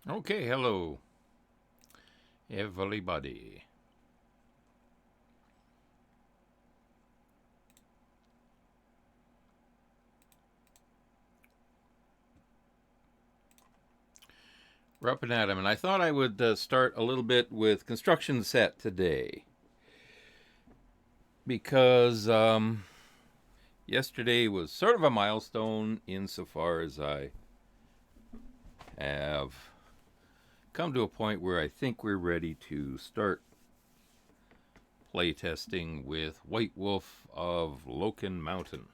Okay, hello, everybody. We're up and at 'em, and I thought I would start a little bit with construction set today because yesterday was sort of a milestone insofar as I have come to a point where I think we're ready to start play testing with White Wolf of Loken Mountain.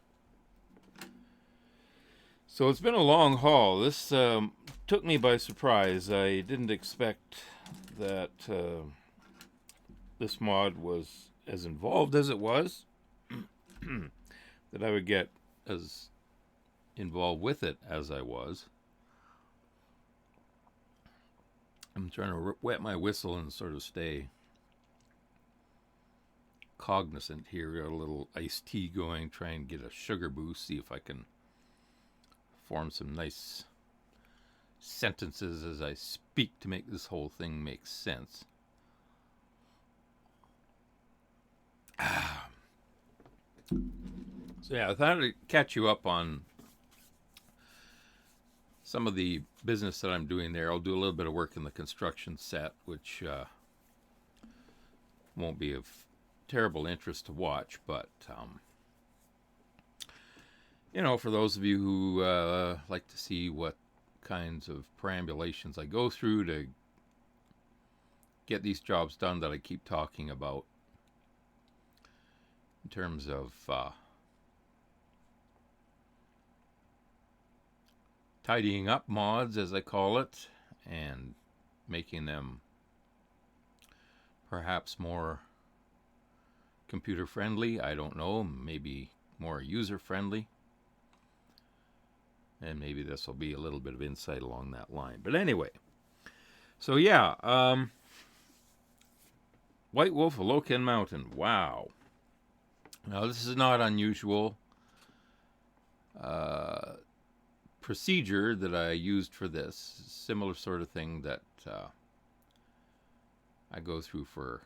So it's been a long haul. This took me by surprise. I didn't expect that this mod was as involved as it was, that I would get as involved with it as I was. I'm trying to wet my whistle and sort of stay cognizant here. Got a little iced tea going, try and get a sugar boost, see if I can form some nice sentences as I speak to make this whole thing make sense. So yeah, I thought I'd catch you up on some of the business that I'm doing there. I'll do a little bit of work in the construction set, which won't be of terrible interest to watch, but for those of you who like to see what kinds of perambulations I go through to get these jobs done that I keep talking about in terms of tidying up mods, as I call it, and making them perhaps more computer friendly. I don't know, maybe more user friendly. And maybe this will be a little bit of insight along that line. But anyway, so yeah, White Wolf of Loken Mountain. Wow. Now, this is not unusual procedure that I used for this. Similar sort of thing that I go through for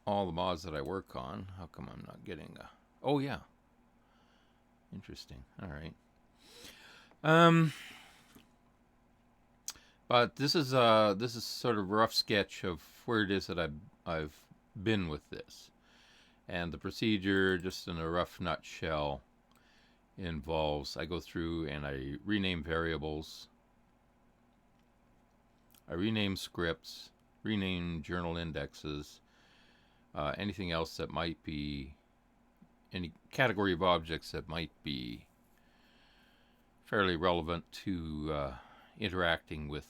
all the mods that I work on. How come I'm not getting a... Oh, yeah. Interesting. All right. But this is sort of a rough sketch of where it is that I've been with this, and the procedure, just in a rough nutshell, involves I go through and I rename variables, I rename scripts, rename journal indexes, anything else that might be any category of objects that might be fairly relevant to interacting with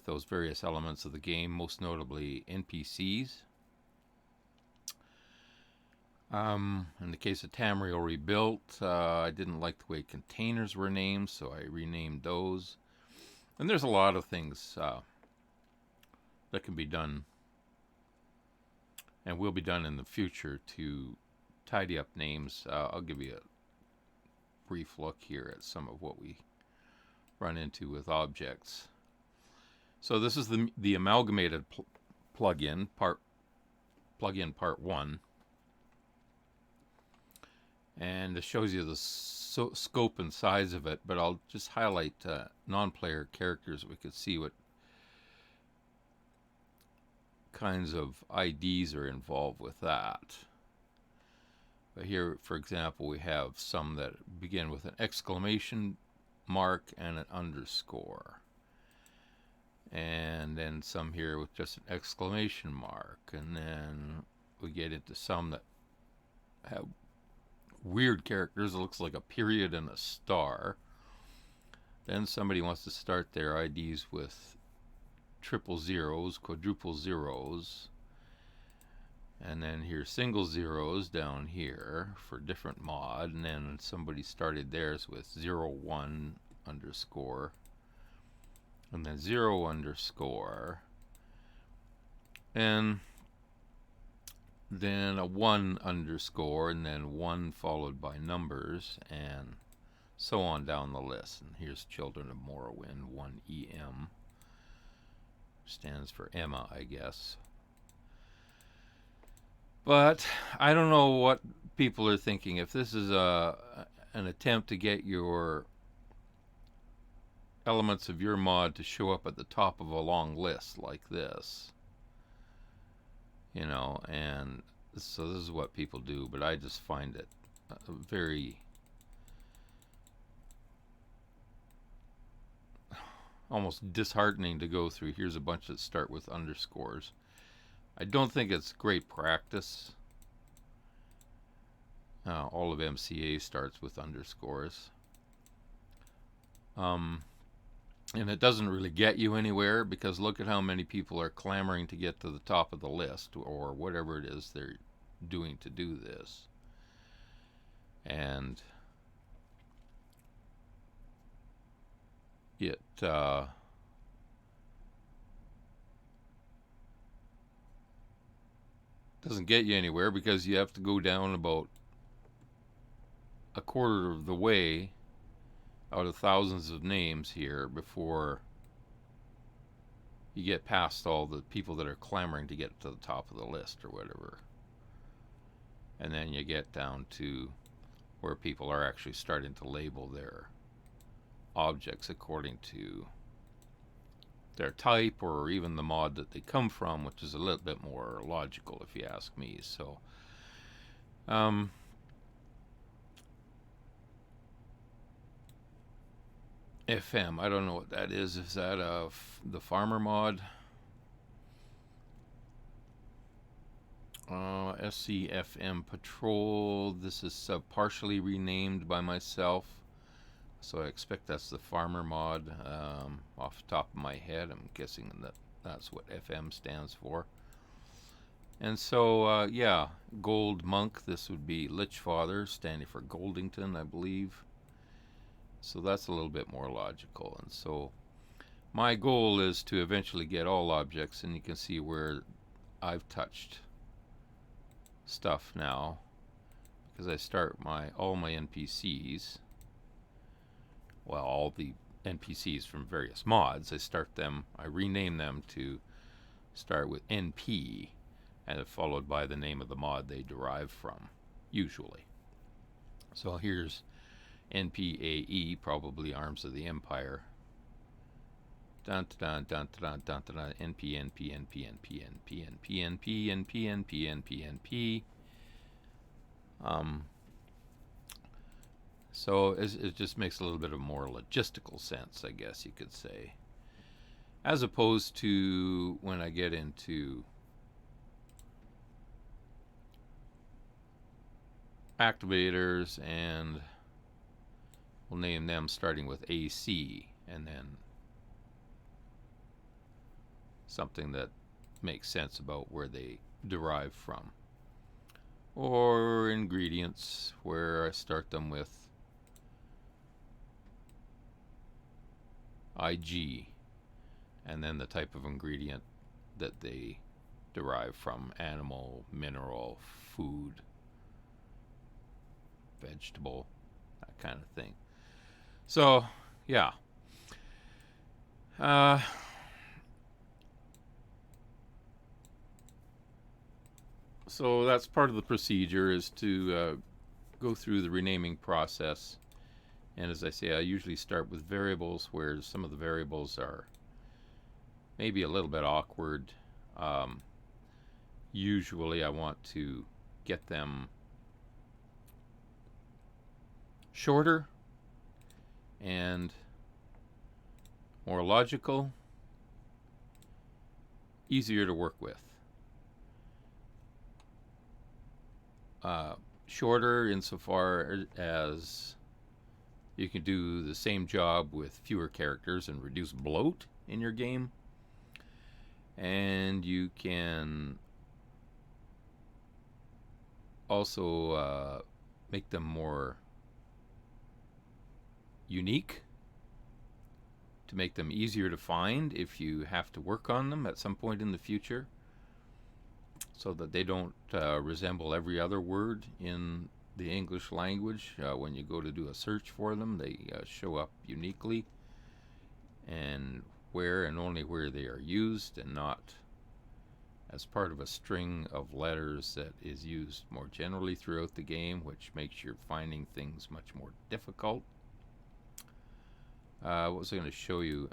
those various elements of the game, most notably NPCs. In the case of Tamriel Rebuilt, I didn't like the way containers were named, so I renamed those. And there's a lot of things that can be done and will be done in the future to tidy up names. I'll give you a brief look here at some of what we run into with objects. So this is the amalgamated plugin part 1, and it shows you the scope and size of it. But I'll just highlight non-player characters. We could see what kinds of IDs are involved with that. But here, for example, we have some that begin with an exclamation mark and an underscore. And then some here with just an exclamation mark. And then we get into some that have weird characters. It looks like a period and a star. Then somebody wants to start their IDs with triple zeros, quadruple zeros. And then here's single zeros down here for different mod. And then somebody started theirs with 01 underscore. And then 0 underscore. And then a 1 underscore, and then 1 followed by numbers, and so on down the list. And here's Children of Morrowind, 1EM. Stands for Emma, I guess. But I don't know what people are thinking. If this is an attempt to get your elements of your mod to show up at the top of a long list like this, and so this is what people do, but I just find it very almost disheartening to go through. Here's a bunch that start with underscores. I don't think it's great practice. All of MCA starts with underscores. And it doesn't really get you anywhere, because look at how many people are clamoring to get to the top of the list, or whatever it is they're doing to do this. And it doesn't get you anywhere, because you have to go down about a quarter of the way out of thousands of names here before you get past all the people that are clamoring to get to the top of the list or whatever. And then you get down to where people are actually starting to label their objects according to their type, or even the mod that they come from, which is a little bit more logical if you ask me. So FM, I don't know what that is. Is that the farmer mod? SCFM Patrol. This is partially renamed by myself, so I expect that's the farmer mod. Off the top of my head, I'm guessing that's what FM stands for. And so, yeah, Gold Monk. This would be Lich Father, standing for Goldington, I believe. So that's a little bit more logical. And so my goal is to eventually get all objects, and you can see where I've touched stuff now, because I start all my NPCs, well, all the NPCs from various mods, I rename them to start with NP, and followed by the name of the mod they derive from, usually. So here's NPAE, probably Arms of the Empire. Dun dun dun dun dun dun dun. NP NP NP NP NP NP NP NP NP NP NP. So it just makes a little bit of more logistical sense, I guess you could say, as opposed to when I get into activators, and we'll name them starting with AC, and then something that makes sense about where they derive from. Or ingredients, where I start them with IG, and then the type of ingredient that they derive from: animal, mineral, food, vegetable, that kind of thing. So, yeah. So that's part of the procedure, is to go through the renaming process. And as I say, I usually start with variables, where some of the variables are maybe a little bit awkward. Usually I want to get them shorter and more logical, easier to work with. Shorter insofar as you can do the same job with fewer characters and reduce bloat in your game. And you can also make them more unique, to make them easier to find if you have to work on them at some point in the future. so that they don't resemble every other word in the English language. When you go to do a search for them, they show up uniquely and where and only where they are used, and not as part of a string of letters that is used more generally throughout the game, which makes your finding things much more difficult. What was I going to show you?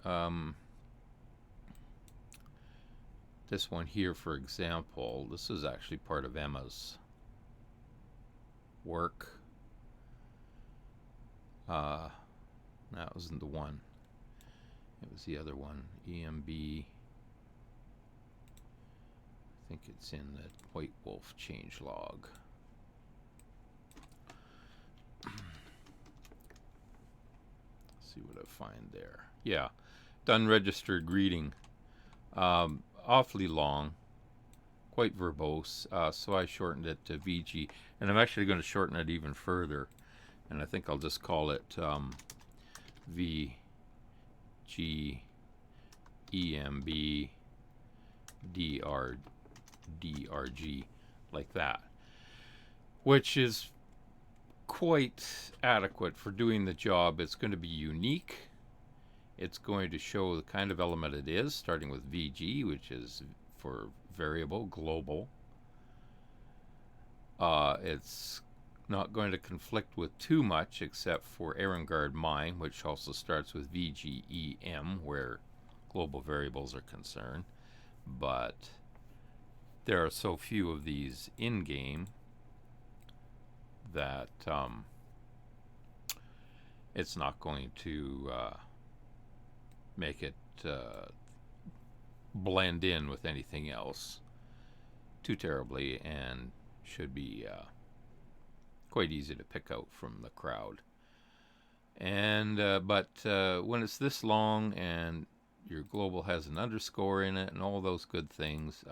This one here, for example, this is actually part of Emma's work. That wasn't the one. It was the other one. EMB. I think it's in the White Wolf changelog. See what I find there. Yeah, done registered greeting. Awfully long, quite verbose, so I shortened it to VG, and I'm actually going to shorten it even further, and I think I'll just call it VG EMB DRG, like that, which is quite adequate for doing the job. It's going to be unique. It's going to show the kind of element it is, starting with VG, which is for variable, global. It's not going to conflict with too much, except for Erengard Mine, which also starts with VGEM, where global variables are concerned. But there are so few of these in-game that it's not going to make it blend in with anything else too terribly, and should be quite easy to pick out from the crowd. And but when it's this long and your global has an underscore in it and all those good things,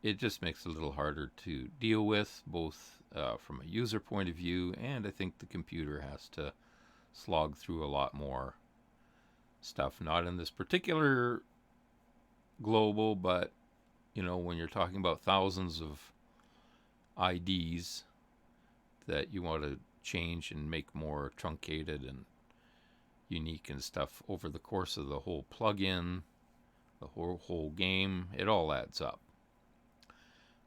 it just makes it a little harder to deal with, both from a user point of view, and I think the computer has to slog through a lot more stuff. Not in this particular global, but when you're talking about thousands of IDs that you want to change and make more truncated and unique and stuff over the course of the whole plugin, the whole game, it all adds up.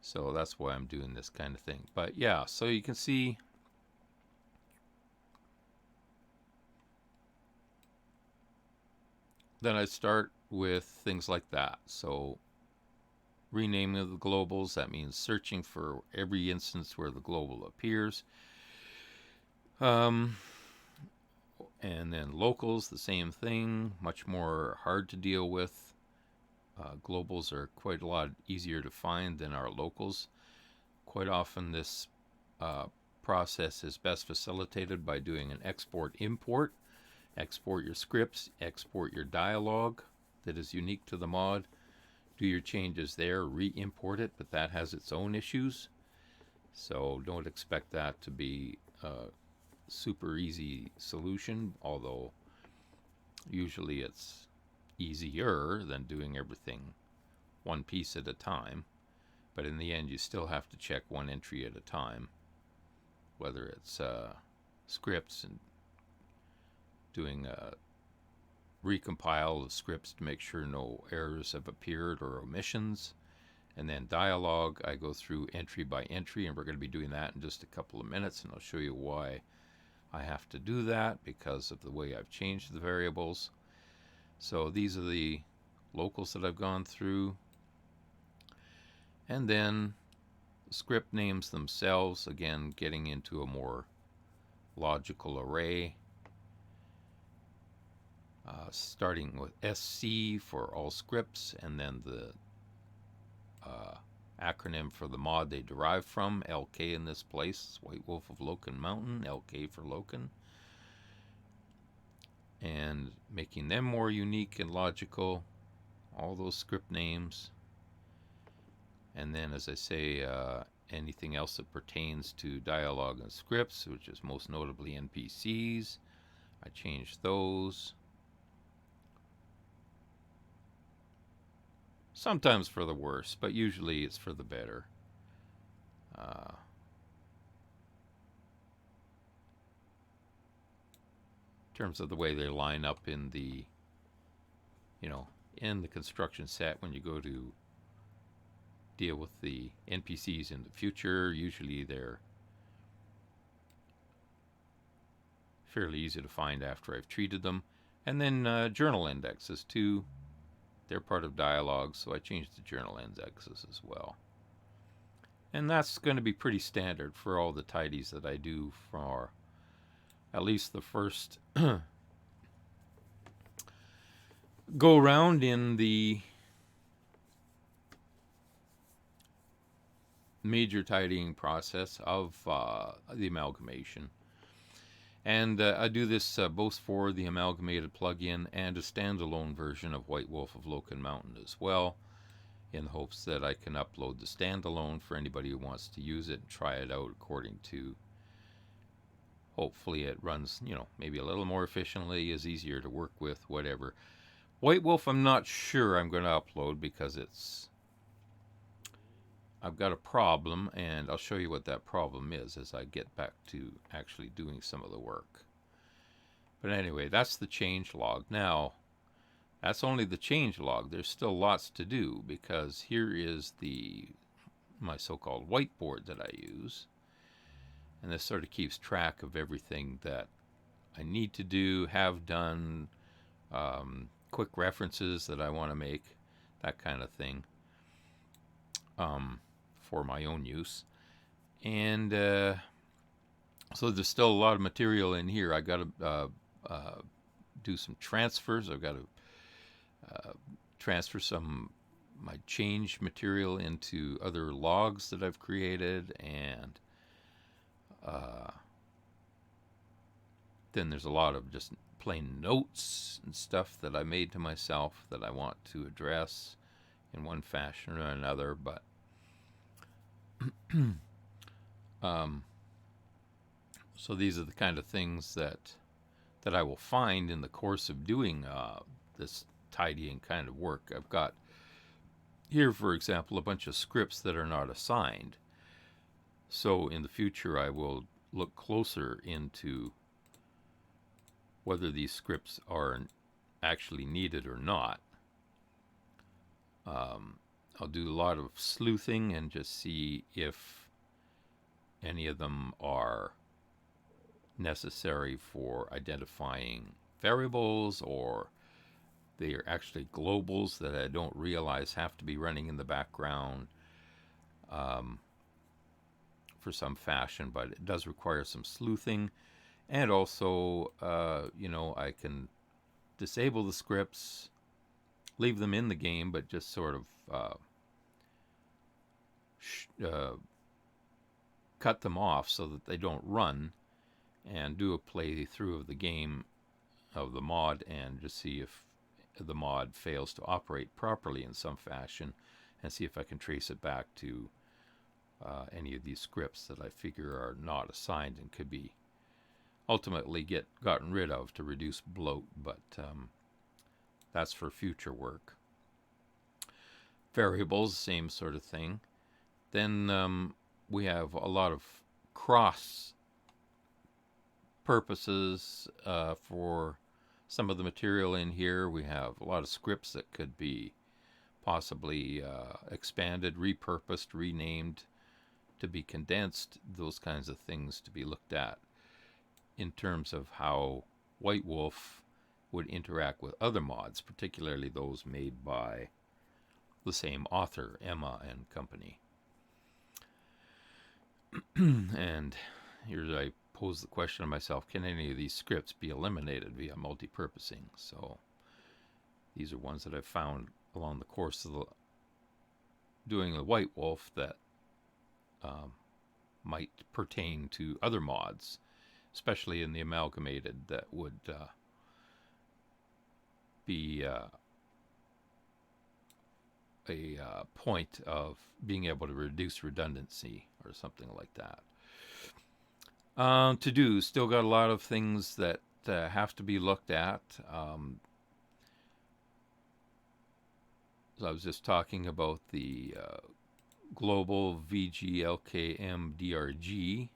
So that's why I'm doing this kind of thing. But yeah, so you can see then I start with things like that. So renaming of the globals, that means searching for every instance where the global appears. And then locals, the same thing, much more hard to deal with. Globals are quite a lot easier to find than our locals. Quite often this process is best facilitated by doing an export-import. Export your scripts, export your dialogue that is unique to the mod, do your changes there, re-import it, but that has its own issues. So don't expect that to be a super easy solution, although usually it's easier than doing everything one piece at a time. But in the end, you still have to check one entry at a time, whether it's scripts and doing a recompile of scripts to make sure no errors have appeared or omissions. And then dialogue, I go through entry by entry, and we're going to be doing that in just a couple of minutes, and I'll show you why I have to do that because of the way I've changed the variables. So these are the locals that I've gone through. And then script names themselves, again, getting into a more logical array. Starting with SC for all scripts, and then the acronym for the mod they derive from, LK in this place, White Wolf of Loken Mountain, LK for Loken. And making them more unique and logical, all those script names. And then, as I say, anything else that pertains to dialogue and scripts, which is most notably NPCs, I changed those. Sometimes for the worse, but usually it's for the better. Uh, in terms of the way they line up in the, you know, in the construction set when you go to deal with the NPCs in the future, usually they're fairly easy to find after I've treated them. And then journal indexes too. They're part of dialogue, so I changed the journal indexes as well. And that's going to be pretty standard for all the tidies that I do for at least the first go round in the major tidying process of the amalgamation. And I do this both for the amalgamated plugin and a standalone version of White Wolf of Loken Mountain as well, in the hopes that I can upload the standalone for anybody who wants to use it and try it out according to. Hopefully it runs, maybe a little more efficiently, is easier to work with, whatever. White Wolf, I'm not sure I'm going to upload because I've got a problem, and I'll show you what that problem is as I get back to actually doing some of the work. But anyway, that's the change log. Now, that's only the change log. There's still lots to do because here is my so-called whiteboard that I use. And this sort of keeps track of everything that I need to do, have done, quick references that I want to make, that kind of thing, for my own use. And so there's still a lot of material in here. I got to do some transfers. I've got to transfer some my change material into other logs that I've created, and then there's a lot of just plain notes and stuff that I made to myself that I want to address in one fashion or another. But so these are the kind of things that I will find in the course of doing this tidying kind of work. I've got here, for example, a bunch of scripts that are not assigned. So in the future, I will look closer into whether these scripts are actually needed or not. I'll do a lot of sleuthing and just see if any of them are necessary for identifying variables, or they are actually globals that I don't realize have to be running in the background for some fashion, but it does require some sleuthing. And also, I can disable the scripts, leave them in the game, but just sort of cut them off so that they don't run, and do a playthrough of the game of the mod and just see if the mod fails to operate properly in some fashion, and see if I can trace it back to any of these scripts that I figure are not assigned and could be ultimately gotten rid of to reduce bloat. But that's for future work. Variables, same sort of thing. Then we have a lot of cross purposes for some of the material in here. We have a lot of scripts that could be possibly expanded, repurposed, renamed, to be condensed, those kinds of things to be looked at in terms of how White Wolf would interact with other mods, particularly those made by the same author, Emma and company. And here I pose the question to myself, can any of these scripts be eliminated via multipurposing? So these are ones that I've found along the course of doing the White Wolf that might pertain to other mods, especially in the amalgamated, that would be a point of being able to reduce redundancy or something like that. To do, still got a lot of things that have to be looked at. So I was just talking about the global VGLKMDRG,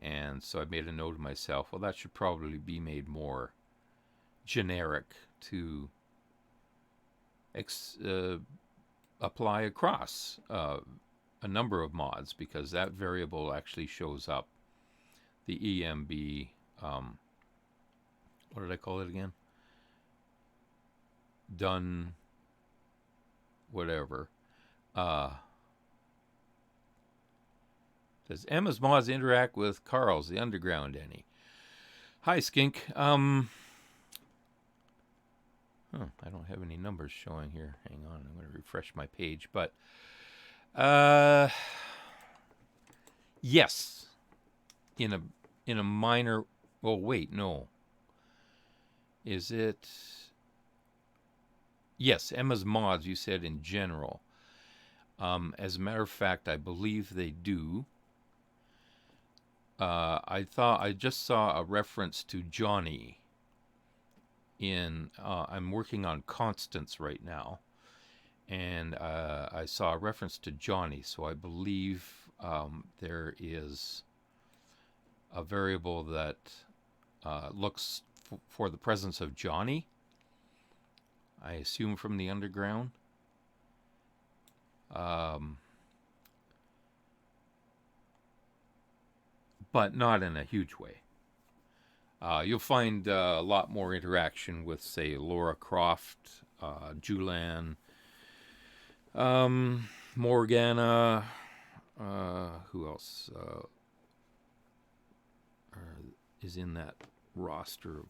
and so I made a note of myself. Well, that should probably be made more generic to apply across a number of mods, because that variable actually shows up. The EMB, what did I call it again? Done whatever. Does Emma's mods interact with Carl's, the underground, any? Hi, Skink. I don't have any numbers showing here. Hang on, I'm going to refresh my page. But, yes, in a minor. Oh wait, no. Is it? Yes, Emma's mods. You said in general. As a matter of fact, I believe they do. I just saw a reference to Johnny in. I'm working on Constance right now, and I saw a reference to Johnny. So I believe there is a variable that looks for the presence of Johnny. I assume from the underground. But not in a huge way. You'll find a lot more interaction with, say, Laura Croft, Julan, Morgana. Who else is in that roster of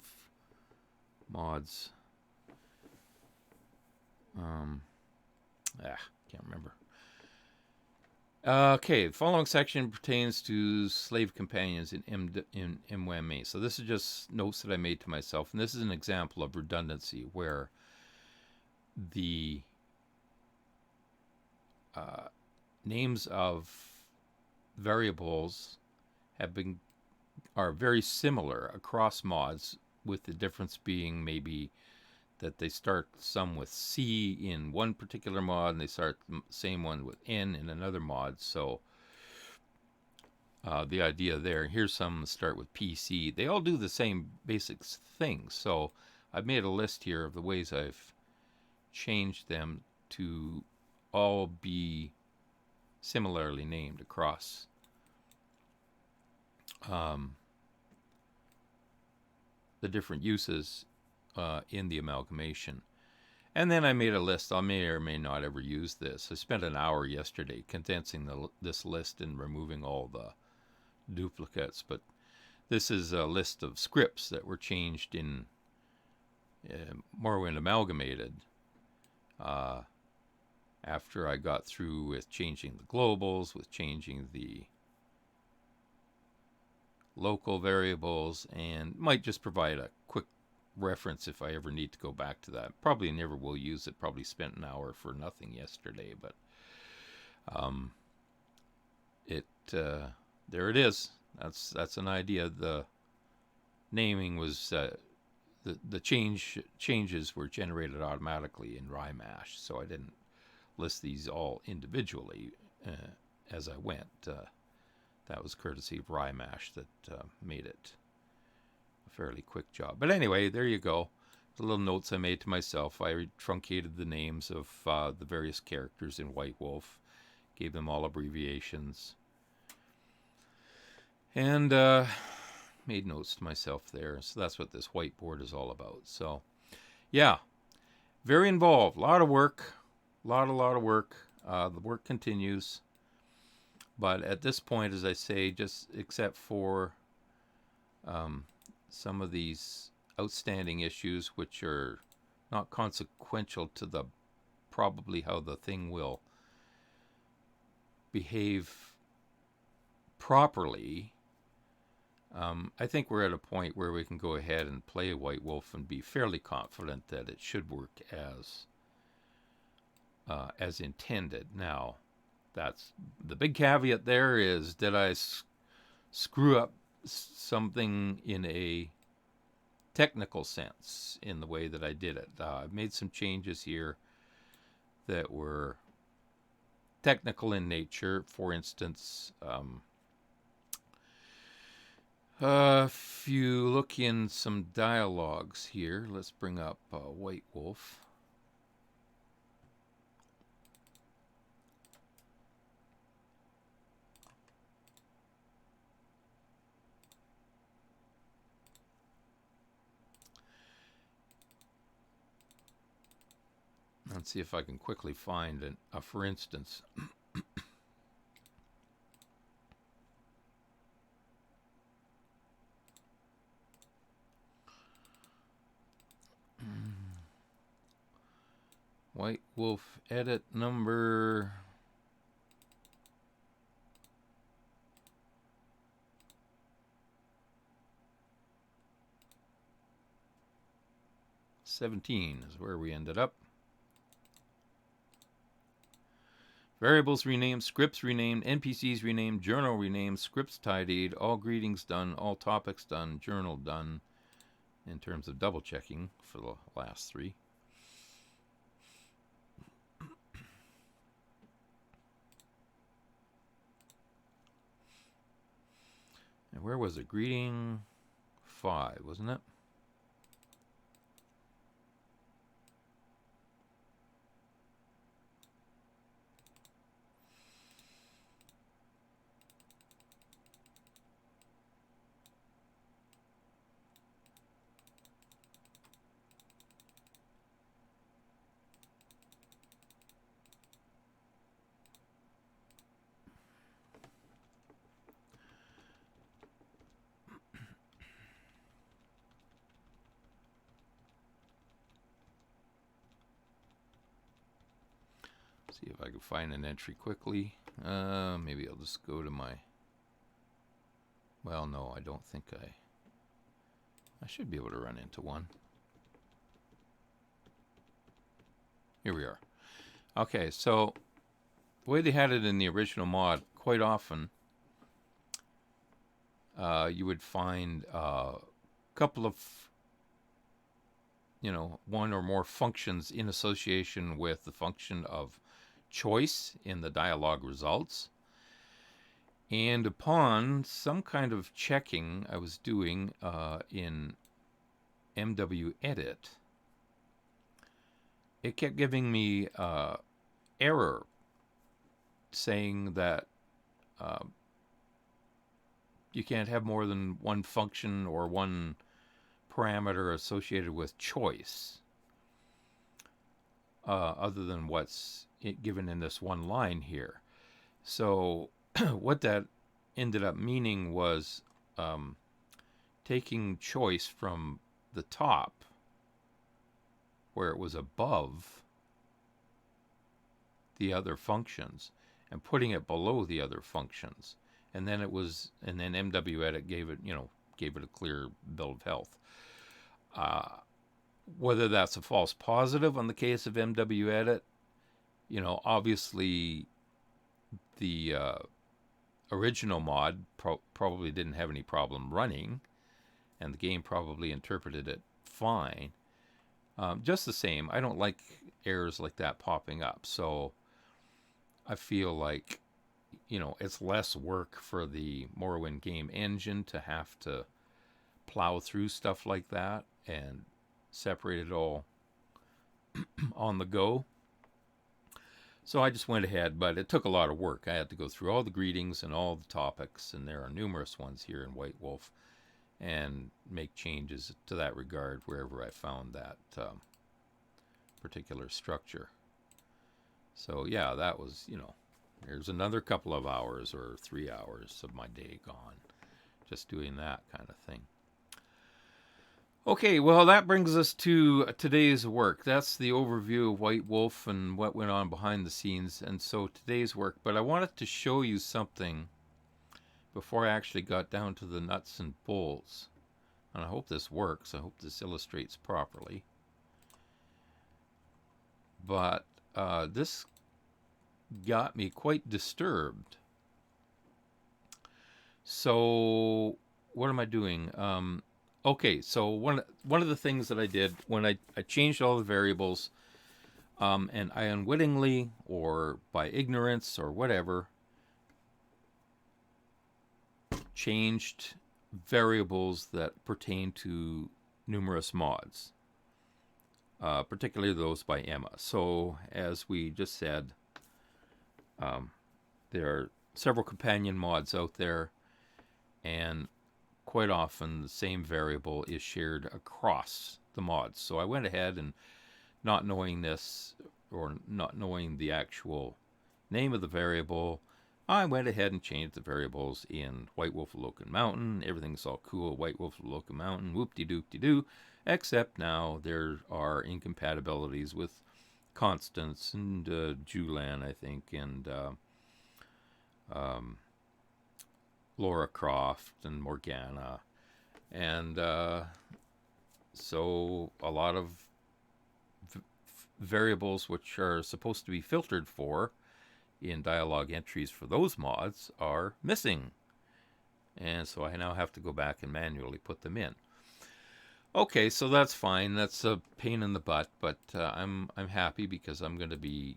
mods? Can't remember. Okay, the following section pertains to slave companions in MWMA. So this is just notes that I made to myself, and this is an example of redundancy where the names of variables are very similar across mods, with the difference being maybe that they start some with C in one particular mod, and they start the same one with N in another mod. So the idea there, here's some that start with PC. They all do the same basic things. So I've made a list here of the ways I've changed them to all be similarly named across the different uses in the amalgamation. And then I made a list. I may or may not ever use this. I spent an hour yesterday condensing this list and removing all the duplicates. But this is a list of scripts that were changed in Morrowind Amalgamated after I got through with changing the globals, with changing the local variables, and might just provide a quick reference if I ever need to go back to that. Probably never will use it. Probably spent an hour for nothing yesterday, but there it is. That's an idea. The naming was the changes were generated automatically in Rymash, so I didn't list these all individually as I went. That was courtesy of Rymash that made it a fairly quick job. But anyway, there you go. The little notes I made to myself. I truncated the names of the various characters in White Wolf, gave them all abbreviations, and made notes to myself there. So that's what this whiteboard is all about. So, yeah, very involved. A lot of work. A lot of work. The work continues. But at this point, as I say, just except for some of these outstanding issues, which are not consequential to the probably how the thing will behave properly, I think we're at a point where we can go ahead and play White Wolf and be fairly confident that it should work as intended. Now, that's the big caveat there is, did I screw up something in a technical sense in the way that I did it? I've made some changes here that were technical in nature. For instance, if you look in some dialogues here, let's bring up White Wolf. Let's see if I can quickly find for instance. White Wolf edit number 17 is where we ended up. Variables renamed, scripts renamed, NPCs renamed, journal renamed, scripts tidied, all greetings done, all topics done, journal done, in terms of double checking for the last three. And where was it? Greeting 5, wasn't it? See if I can find an entry quickly. Maybe I'll just go to my... Well, no, I don't think I should be able to run into one. Here we are. Okay, so the way they had it in the original mod, quite often you would find a couple of, one or more functions in association with the function of choice in the dialogue results. And upon some kind of checking I was doing in MW Edit, it kept giving me error saying that you can't have more than one function or one parameter associated with choice other than what's given in this one line here. So what that ended up meaning was taking choice from the top where it was above the other functions and putting it below the other functions. And then MW Edit gave it a clear bill of health. Whether that's a false positive on the case of MW Edit, obviously the original mod probably didn't have any problem running, and the game probably interpreted it fine. Just the same, I don't like errors like that popping up, so I feel like it's less work for the Morrowind game engine to have to plow through stuff like that and separate it all on the go. So I just went ahead, but it took a lot of work. I had to go through all the greetings and all the topics, and there are numerous ones here in White Wolf, and make changes to that regard wherever I found that particular structure. So yeah, that was, there's another couple of hours or 3 hours of my day gone just doing that kind of thing. Okay, well, that brings us to today's work. That's the overview of White Wolf and what went on behind the scenes. And so today's work, but I wanted to show you something before I actually got down to the nuts and bolts. And I hope this works. I hope this illustrates properly. But this got me quite disturbed. So what am I doing? Okay, so one of the things that I did when I changed all the variables, And I unwittingly or by ignorance or whatever changed variables that pertain to numerous mods, particularly those by Emma. So, as we just said, there are several companion mods out there, and quite often the same variable is shared across the mods. So I went ahead and, not knowing this or not knowing the actual name of the variable, I went ahead and changed the variables in White Wolf of Locan Mountain. Everything's all cool, White Wolf of Locan Mountain, whoop-de-doop-de-doo, except now there are incompatibilities with Constance and Julan, I think, and Laura Croft and Morgana. And so a lot of variables which are supposed to be filtered for in dialogue entries for those mods are missing. And so I now have to go back and manually put them in. Okay, so that's fine. That's a pain in the butt, but I'm happy because I'm going to be,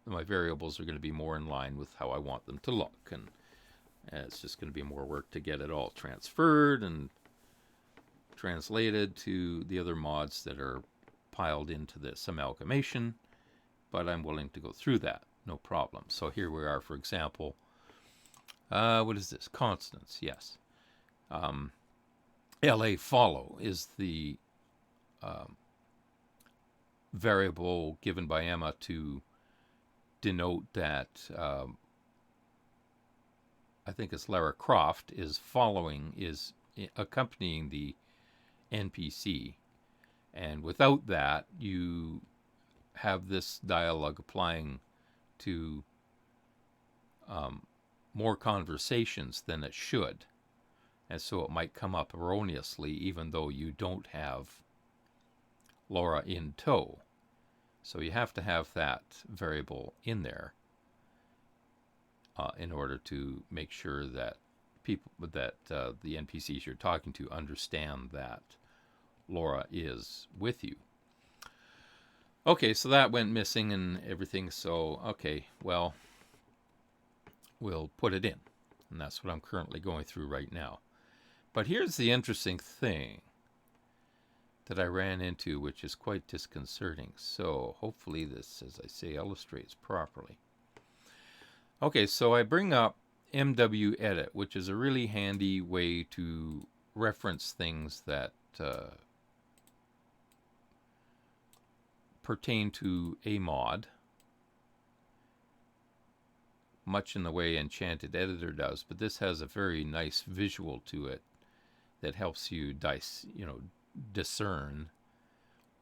my variables are going to be more in line with how I want them to look, and it's just going to be more work to get it all transferred and translated to the other mods that are piled into this amalgamation, but I'm willing to go through that, no problem. So here we are, for example, what is this? Constance, yes. LA follow is the variable given by Emma to denote that I think it's Lara Croft is accompanying the NPC. And without that, you have this dialogue applying to more conversations than it should. And so it might come up erroneously, even though you don't have Laura in tow. So you have to have that variable in there in order to make sure that the NPCs you're talking to understand that Laura is with you. Okay, so that went missing and everything. So, okay, well, we'll put it in. And that's what I'm currently going through right now. But here's the interesting thing that I ran into, which is quite disconcerting. So hopefully this, as I say, illustrates properly. Okay, so I bring up MW Edit, which is a really handy way to reference things that pertain to a mod, much in the way Enchanted Editor does, but this has a very nice visual to it that helps you discern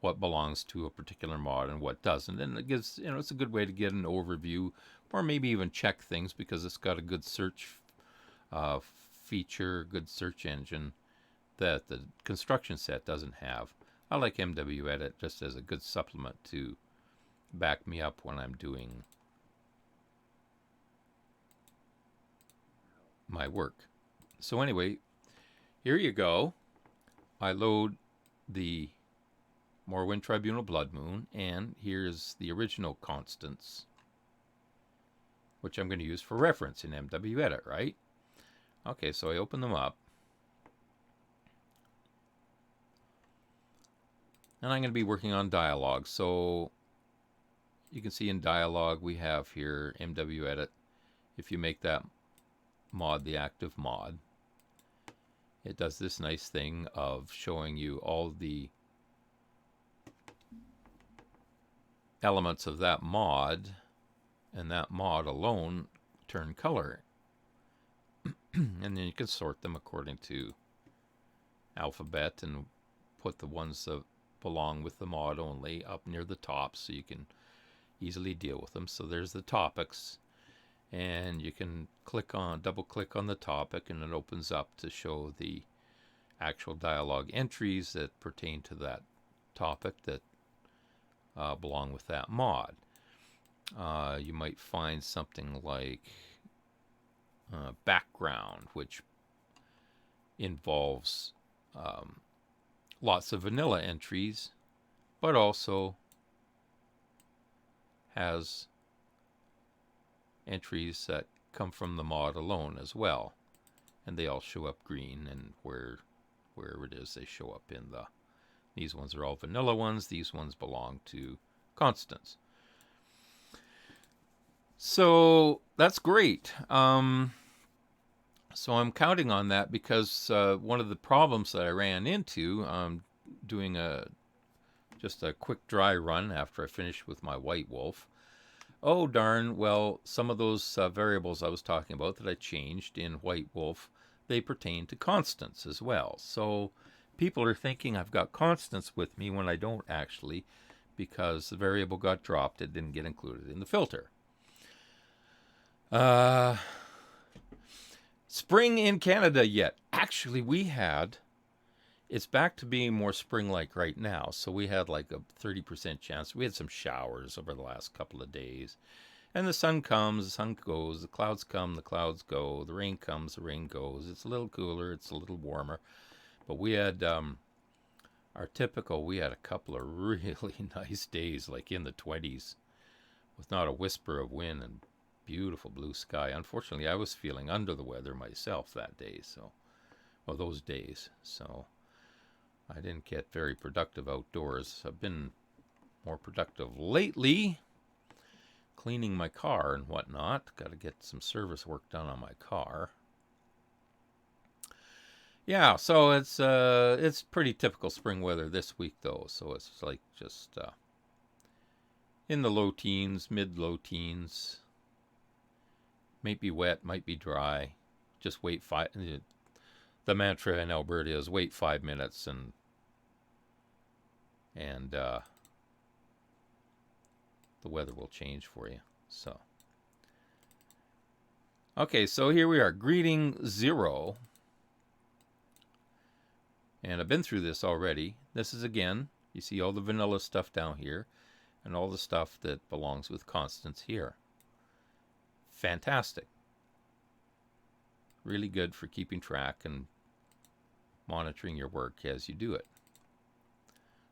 what belongs to a particular mod and what doesn't. And it gives, it's a good way to get an overview, or maybe even check things, because it's got a good search feature, good search engine that the construction set doesn't have. I like MW Edit just as a good supplement to back me up when I'm doing my work. So anyway, here you go. I load the Morrowind Tribunal Blood Moon, and here's the original Constance, which I'm going to use for reference in MW Edit, right? Okay, so I open them up. And I'm going to be working on dialogue. So you can see in dialogue we have here MW Edit. If you make that mod the active mod, it does this nice thing of showing you all the elements of that mod, and that mod alone turn color. And then you can sort them according to alphabet and put the ones that belong with the mod only up near the top so you can easily deal with them. So there's the topics, and you can double click on the topic, and it opens up to show the actual dialogue entries that pertain to that topic that belong with that mod. You might find something like background, which involves lots of vanilla entries, but also has entries that come from the mod alone as well, and they all show up green, and wherever it is they show up in the. These ones are all vanilla ones. These ones belong to constants. So that's great. So I'm counting on that because one of the problems that I ran into doing just a quick dry run after I finished with my white wolf. Oh darn, well, some of those variables I was talking about that I changed in white wolf, they pertain to constants as well. So people are thinking I've got constants with me when I don't actually, because the variable got dropped. It didn't get included in the filter. Spring in Canada yet? Actually, we had. It's back to being more spring-like right now. So we had like a 30% chance. We had some showers over the last couple of days. And the sun comes, the sun goes, the clouds come, the clouds go, the rain comes, the rain goes. It's a little cooler, it's a little warmer. But we had we had a couple of really nice days, like in the 20s, with not a whisper of wind and beautiful blue sky. Unfortunately, I was feeling under the weather myself that day, those days. So I didn't get very productive outdoors. I've been more productive lately, cleaning my car and whatnot. Got to get some service work done on my car. Yeah, so it's pretty typical spring weather this week though. So it's like just in the low teens, mid-low teens. Might be wet, might be dry. Just wait the mantra in Alberta is wait 5 minutes and the weather will change for you. So okay, so here we are, greeting 0. And I've been through this already. This is, again, you see all the vanilla stuff down here and all the stuff that belongs with constants here. Fantastic. Really good for keeping track and monitoring your work as you do it.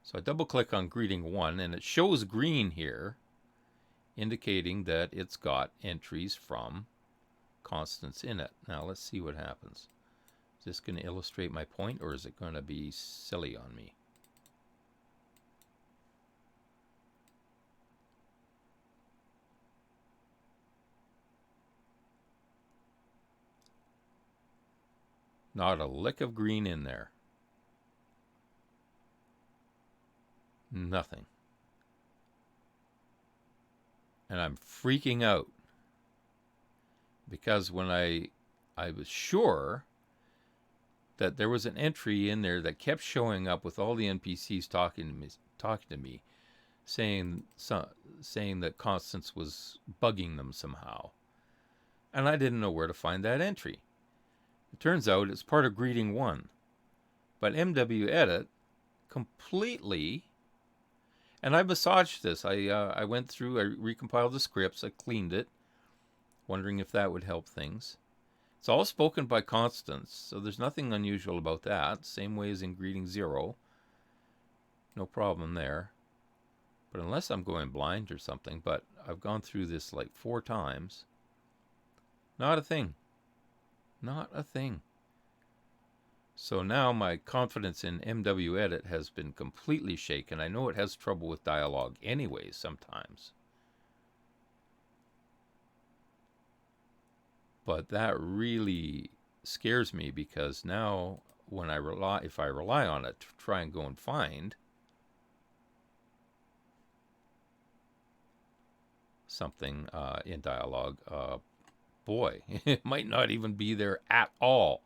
So I double click on greeting 1 and it shows green here, indicating that it's got entries from constants in it. Now let's see what happens. Is this going to illustrate my point, or is it going to be silly on me? Not a lick of green in there. Nothing. And I'm freaking out because when I was sure that there was an entry in there that kept showing up with all the NPCs talking to me, saying that constants was bugging them somehow, and I didn't know where to find that entry. It turns out it's part of greeting 1, but MWEdit completely. And I massaged this. I went through, I recompiled the scripts, I cleaned it, wondering if that would help things. It's all spoken by constants, so there's nothing unusual about that. Same way as in greeting 0. No problem there. But unless I'm going blind or something, but I've gone through this like 4 times. Not a thing. Not a thing. So now my confidence in MWEdit has been completely shaken. I know it has trouble with dialogue anyway sometimes. But that really scares me because now when if I rely on it to try and go and find something in dialogue, boy, it might not even be there at all.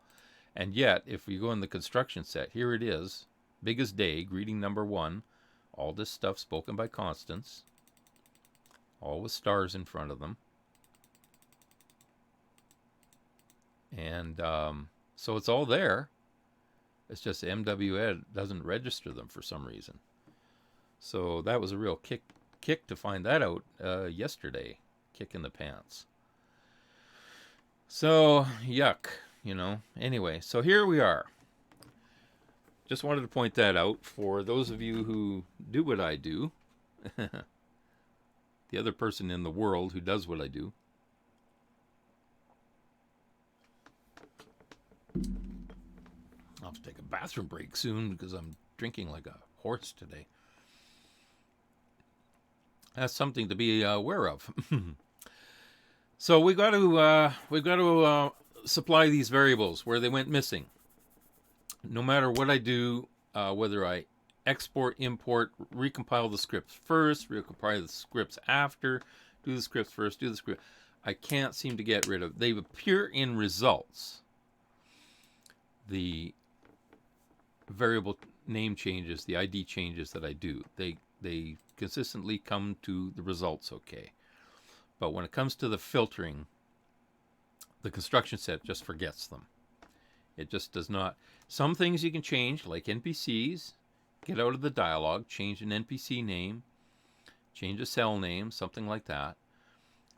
And yet, if we go in the construction set, here it is, big as day, greeting number 1, all this stuff spoken by constants, all with stars in front of them. And so it's all there. It's just MWEdit doesn't register them for some reason. So that was a real kick to find that out yesterday. Kick in the pants. So, yuck, Anyway, so here we are. Just wanted to point that out for those of you who do what I do. The the other person in the world who does what I do. I'll have to take a bathroom break soon because I'm drinking like a horse today. That's something to be aware of. So we've got to supply these variables where they went missing. No matter what I do, whether I export, import, recompile the scripts first, recompile the scripts after, do the scripts first, do the script, I can't seem to get rid of. They appear in results. The variable name changes, the ID changes that I do, they consistently come to the results okay. But when it comes to the filtering, the construction set just forgets them. It just does not. Some things you can change, like NPCs, get out of the dialog, change an NPC name, change a cell name, something like that.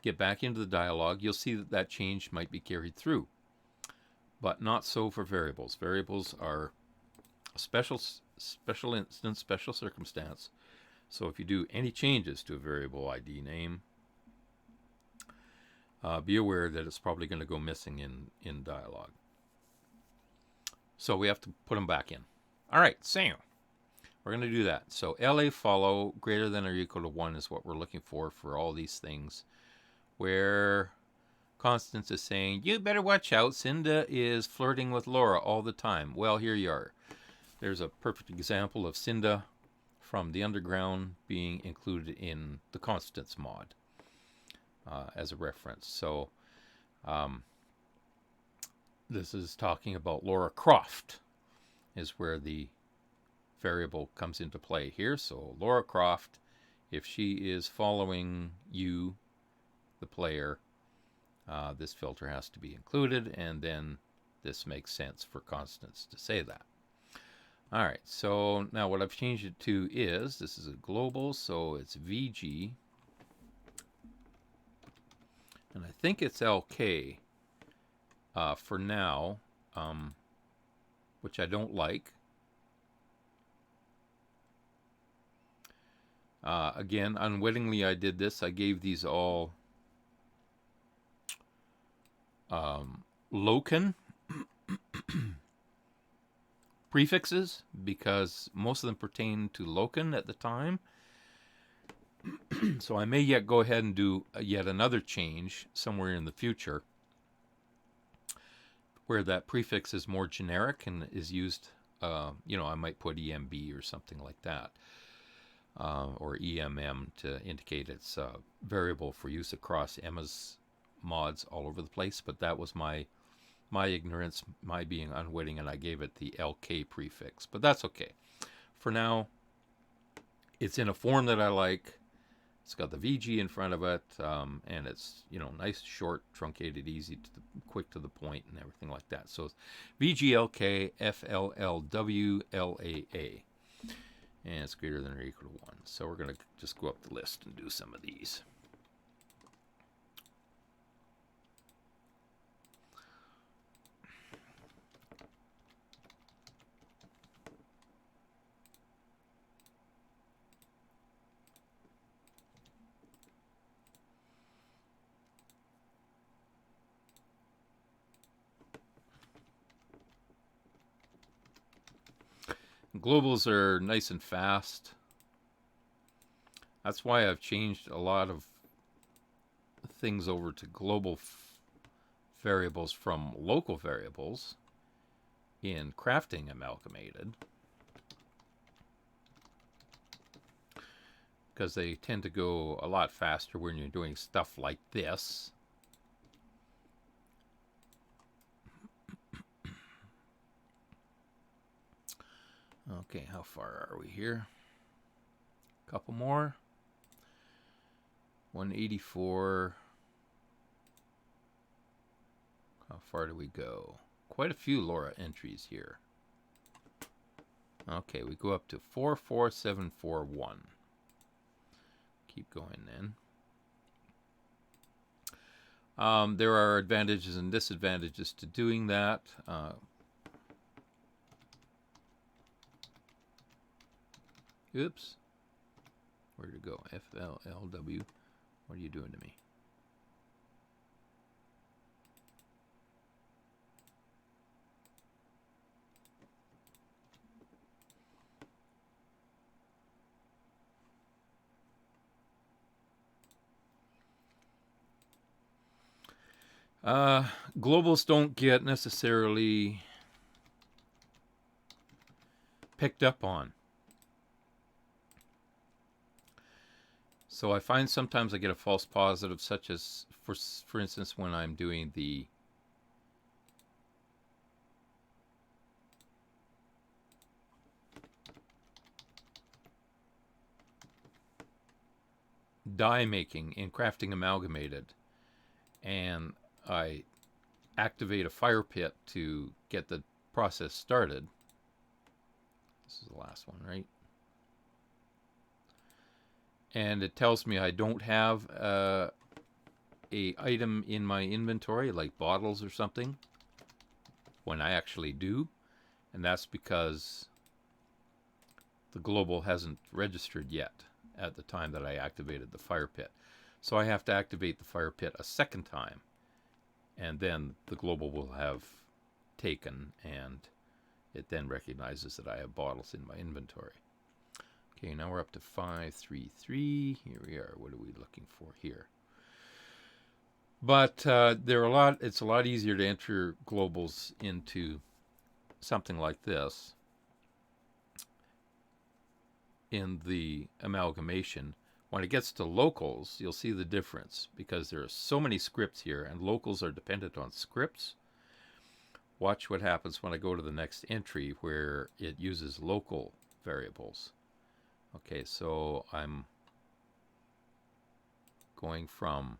Get back into the dialog, you'll see that that change might be carried through. But not so for variables. Variables are a special instance, special circumstance. So if you do any changes to a variable ID name, be aware that it's probably going to go missing in dialog. So we have to put them back in. All right, so we're going to do that. So LA follow greater than or equal to 1 is what we're looking for all these things. Where Constance is saying, you better watch out, Cinda is flirting with Laura all the time. Well, here you are. There's a perfect example of Cinda from the Underground being included in the Constance mod as a reference. So this is talking about Laura Croft is where the variable comes into play here. So Laura Croft, if she is following you, the player, this filter has to be included, and then this makes sense for Constance to say that. All right, so now what I've changed it to is, this is a global, so it's VG, and I think it's LK for now, which I don't like. Again, unwittingly I did this. I gave these all Loken prefixes because most of them pertain to Loken at the time. So I may yet go ahead and do yet another change somewhere in the future where that prefix is more generic and is used, I might put EMB or something like that, or EMM to indicate it's a variable for use across Emma's mods all over the place. But that was my ignorance, my being unwitting, and I gave it the LK prefix. But that's okay. For now, it's in a form that I like. It's got the VG in front of it, and it's nice, short, truncated, easy, quick to the point, and everything like that. So it's VGLK FLLWLAA, and it's greater than or equal to 1. So we're going to just go up the list and do some of these. Globals are nice and fast. That's why I've changed a lot of things over to global variables from local variables in crafting Amalgamated, because they tend to go a lot faster when you're doing stuff like this. Okay, how far are we here? A couple more. 184. How far do we go? Quite a few Laura entries here. Okay, we go up to 44741. Keep going then. There are advantages and disadvantages to doing that. Oops. Where to go? FLLW. What are you doing to me? Uh, Globals don't get necessarily picked up on. So I find sometimes I get a false positive, such as, for instance, when I'm doing the die making in crafting amalgamated, and I activate a fire pit to get the process started. This is the last one, right? And it tells me I don't have a item in my inventory, like bottles or something, when I actually do. And that's because the global hasn't registered yet at the time that I activated the fire pit. So I have to activate the fire pit a second time, and then the global will have taken, and it then recognizes that I have bottles in my inventory. Okay, now we're up to 533. Here we are. What are we looking for here? But it's a lot easier to enter globals into something like this in the amalgamation. When it gets to locals, you'll see the difference because there are so many scripts here, and locals are dependent on scripts. Watch what happens when I go to the next entry where it uses local variables. Okay, so I'm going from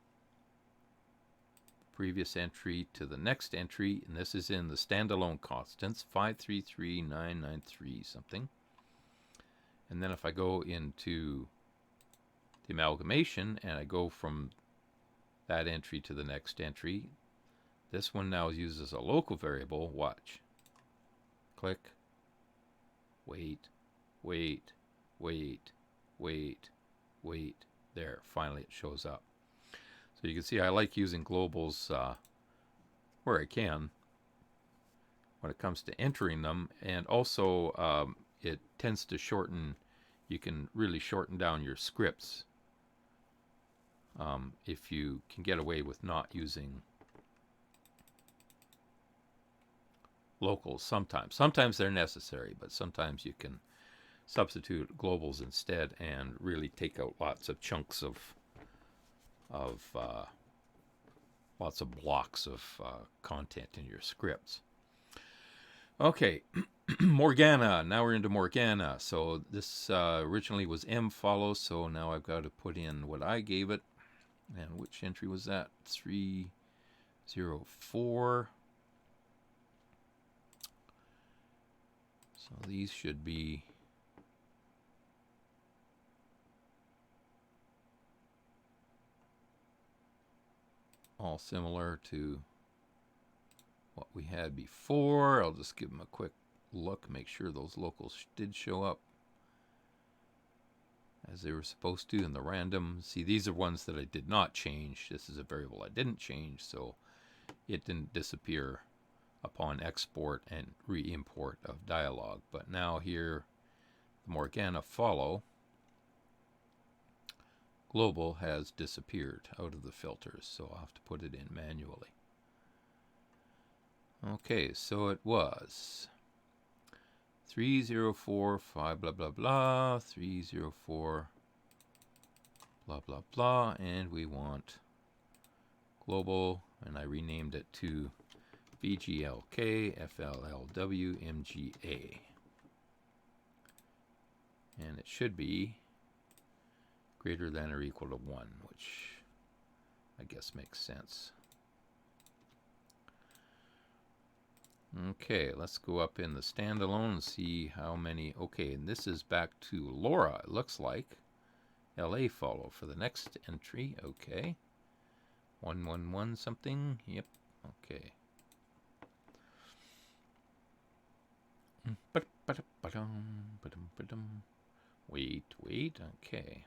previous entry to the next entry, and this is in the standalone constants, 533993 something. And then if I go into the amalgamation and I go from that entry to the next entry, this one now uses a local variable. Watch. Click. Wait, wait, wait, wait, wait. There, finally it shows up. So you can see I like using globals where I can when it comes to entering them, and also it tends to shorten. You can really shorten down your scripts if you can get away with not using locals sometimes. Sometimes they're necessary, but sometimes you can substitute globals instead and really take out lots of chunks of lots of blocks of content in your scripts. Okay, Morgana. Now we're into Morgana. So this originally was M follows, so now I've got to put in what I gave it. And which entry was that? 304. So these should be all similar to what we had before. I'll just give them a quick look, make sure those locals did show up as they were supposed to in the random. See, these are ones that I did not change. This is a variable I didn't change, so it didn't disappear upon export and re-import of dialog. But now here, the Morgana follow global has disappeared out of the filters, so I'll have to put it in manually. Okay, so it was 3045 blah blah blah, 304 blah blah blah, and we want global, and I renamed it to VGLK FLLW MGA. And it should be greater than or equal to 1, which I guess makes sense. Okay, let's go up in the standalone and see how many. Okay, and this is back to Laura, it looks like. LA follow for the next entry. Okay. 111 something. Yep. Okay. Wait. Okay.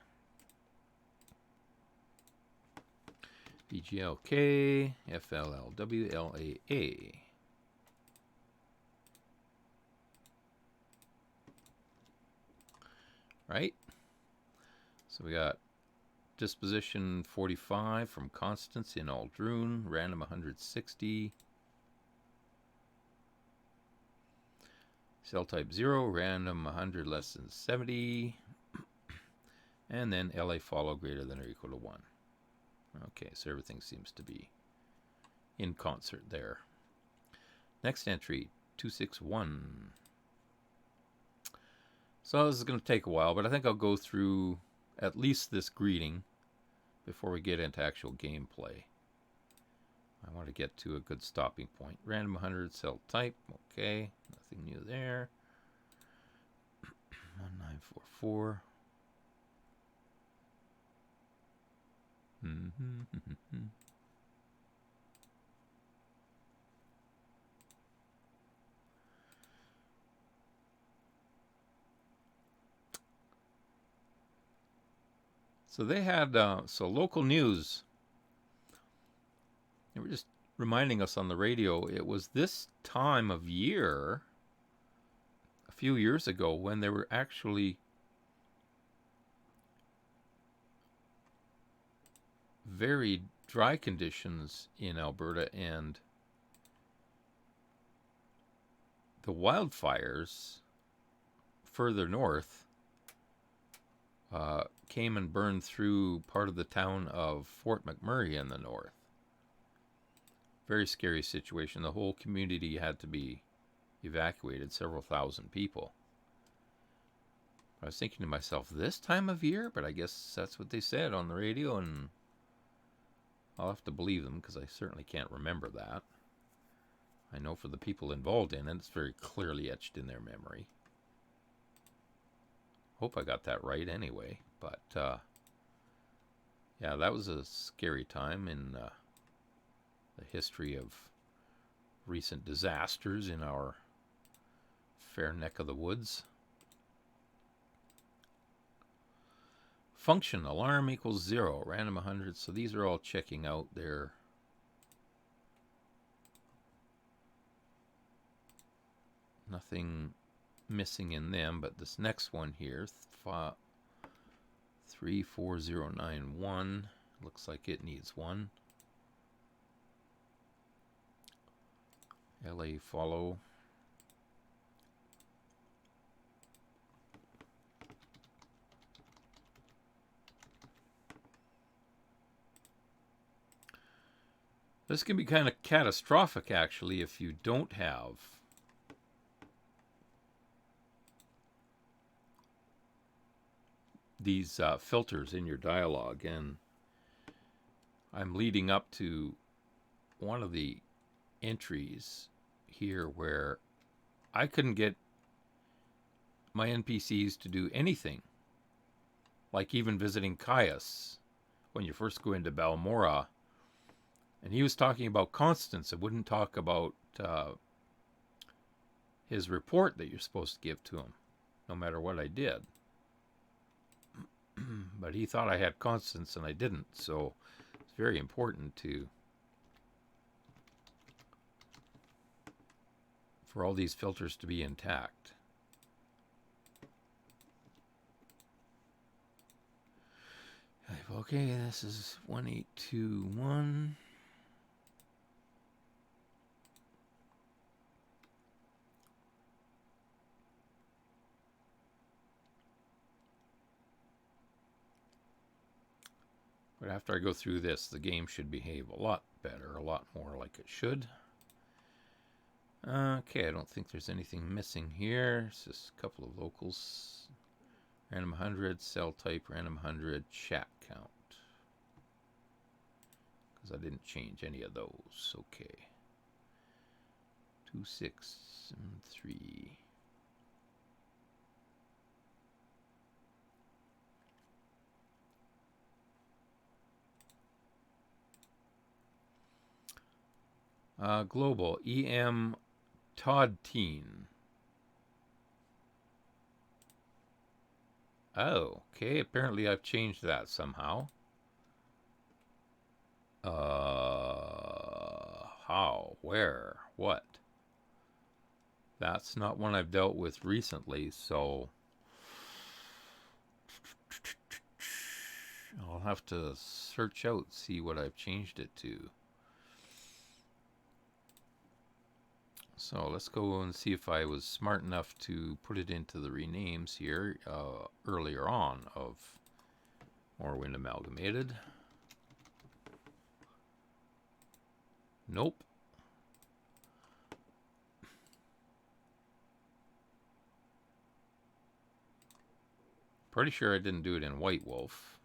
BGLK, FLLWLAA. Right? So we got disposition 45 from Constance in Aldroon, random 160. Cell type 0, random 100 less than 70. And then LA follow greater than or equal to 1. Okay, so everything seems to be in concert there. Next entry, 261. So this is going to take a while, but I think I'll go through at least this greeting before we get into actual gameplay. I want to get to a good stopping point. Random 100 cell type. Okay, nothing new there. 1944. So they had local news. They were just reminding us on the radio. It was this time of year, a few years ago, when there were actually very dry conditions in Alberta, and the wildfires further north came and burned through part of the town of Fort McMurray in the north. Very scary situation. The whole community had to be evacuated, several thousand people. I was thinking to myself, this time of year? But I guess that's what they said on the radio, and I'll have to believe them because I certainly can't remember that. I know for the people involved in it, it's very clearly etched in their memory. Hope I got that right anyway. But, yeah, that was a scary time in the history of recent disasters in our fair neck of the woods. Function, alarm equals 0, random 100. So these are all checking out there. Nothing missing in them, but this next one here, 34091, looks like it needs one. LA follow. This can be kind of catastrophic, actually, if you don't have these filters in your dialogue. And I'm leading up to one of the entries here where I couldn't get my NPCs to do anything, like even visiting Caius when you first go into Balmora. And he was talking about Constance. It wouldn't talk about his report that you're supposed to give to him, no matter what I did. But he thought I had Constance and I didn't. So it's very important for all these filters to be intact. Okay, this is 1821. But after I go through this, the game should behave a lot better, a lot more like it should. Okay, I don't think there's anything missing here. It's just a couple of locals. Random 100, cell type, random 100, chat count. Because I didn't change any of those. Okay. 2, 6, and 3. Global, EM Todd Teen. Oh, okay. Apparently I've changed that somehow. How? Where? What? That's not one I've dealt with recently, so I'll have to search out, see what I've changed it to. So let's go and see if I was smart enough to put it into the renames here earlier on of Morrowind Amalgamated. Nope. Pretty sure I didn't do it in White Wolf.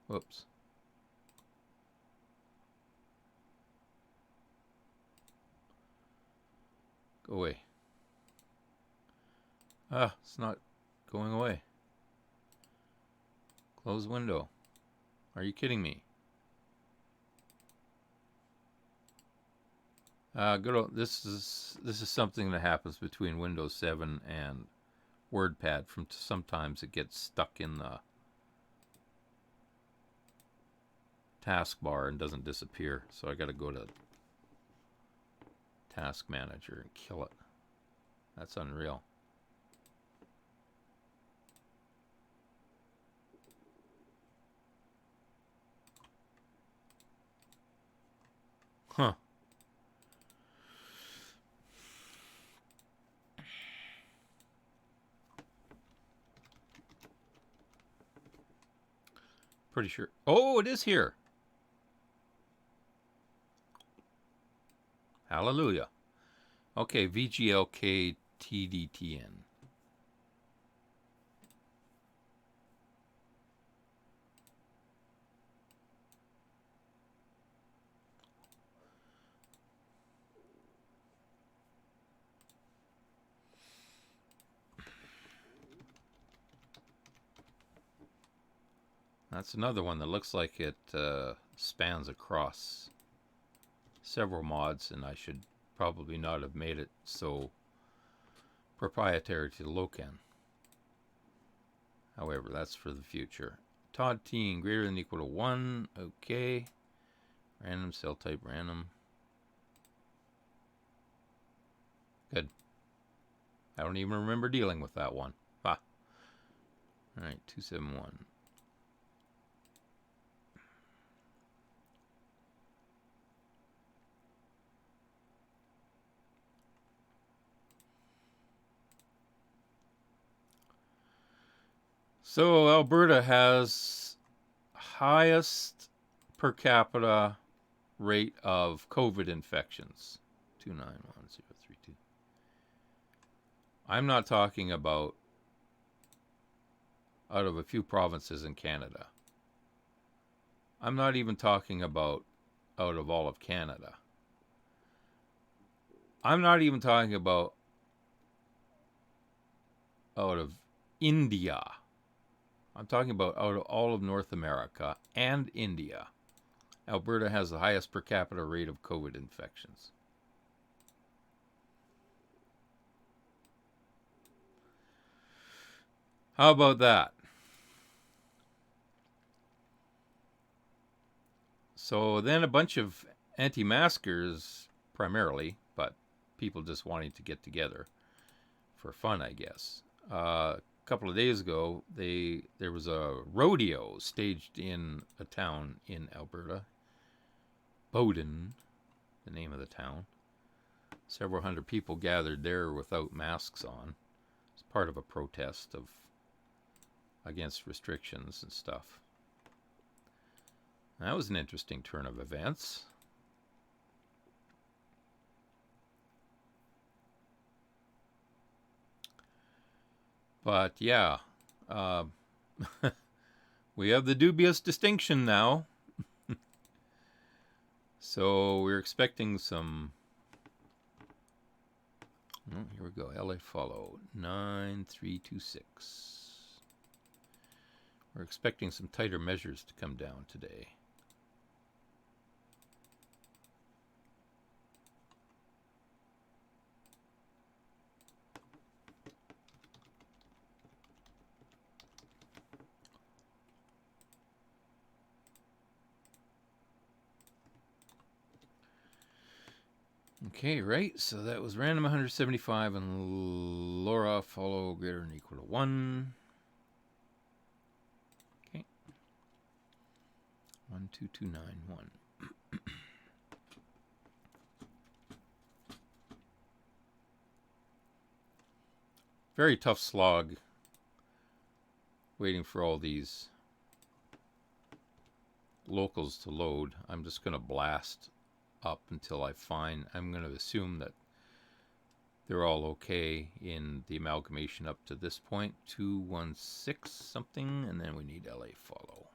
Whoops. Go away. Ah, it's not going away. Close window. Are you kidding me? Good old, this is something that happens between Windows 7 and WordPad. From sometimes it gets stuck in the taskbar and doesn't disappear. So I got to go to Task Manager and kill it. That's unreal. Huh. Pretty sure. Oh, it is here. Hallelujah. Okay, VGLK TDTN. That's another one that looks like it spans across several mods, and I should probably not have made it so proprietary to Locan. However, that's for the future. Todd Teen greater than or equal to 1. Okay. Random cell type random. Good. I don't even remember dealing with that one. Ah. Alright, 271. So Alberta has highest per capita rate of COVID infections. 291,032. I'm not talking about out of a few provinces in Canada. I'm not even talking about out of all of Canada. I'm not even talking about out of India. I'm talking about out of all of North America and India. Alberta has the highest per capita rate of COVID infections. How about that? So then a bunch of anti-maskers, primarily, but people just wanting to get together for fun, I guess. A couple of days ago, there was a rodeo staged in a town in Alberta. Bowden, the name of the town. Several hundred people gathered there without masks on. It's part of a protest against restrictions and stuff. That was an interesting turn of events. But yeah, we have the dubious distinction now. So we're expecting some. Oh, here we go. LA follow 9326. We're expecting some tighter measures to come down today. Okay, right. So that was random 175 and Laura follow greater than or equal to 1. Okay. 12291. Very tough slog waiting for all these locals to load. I'm just going to blast up until I find. I'm going to assume that they're all okay in the amalgamation up to this point. 216 something, and then we need LA follow.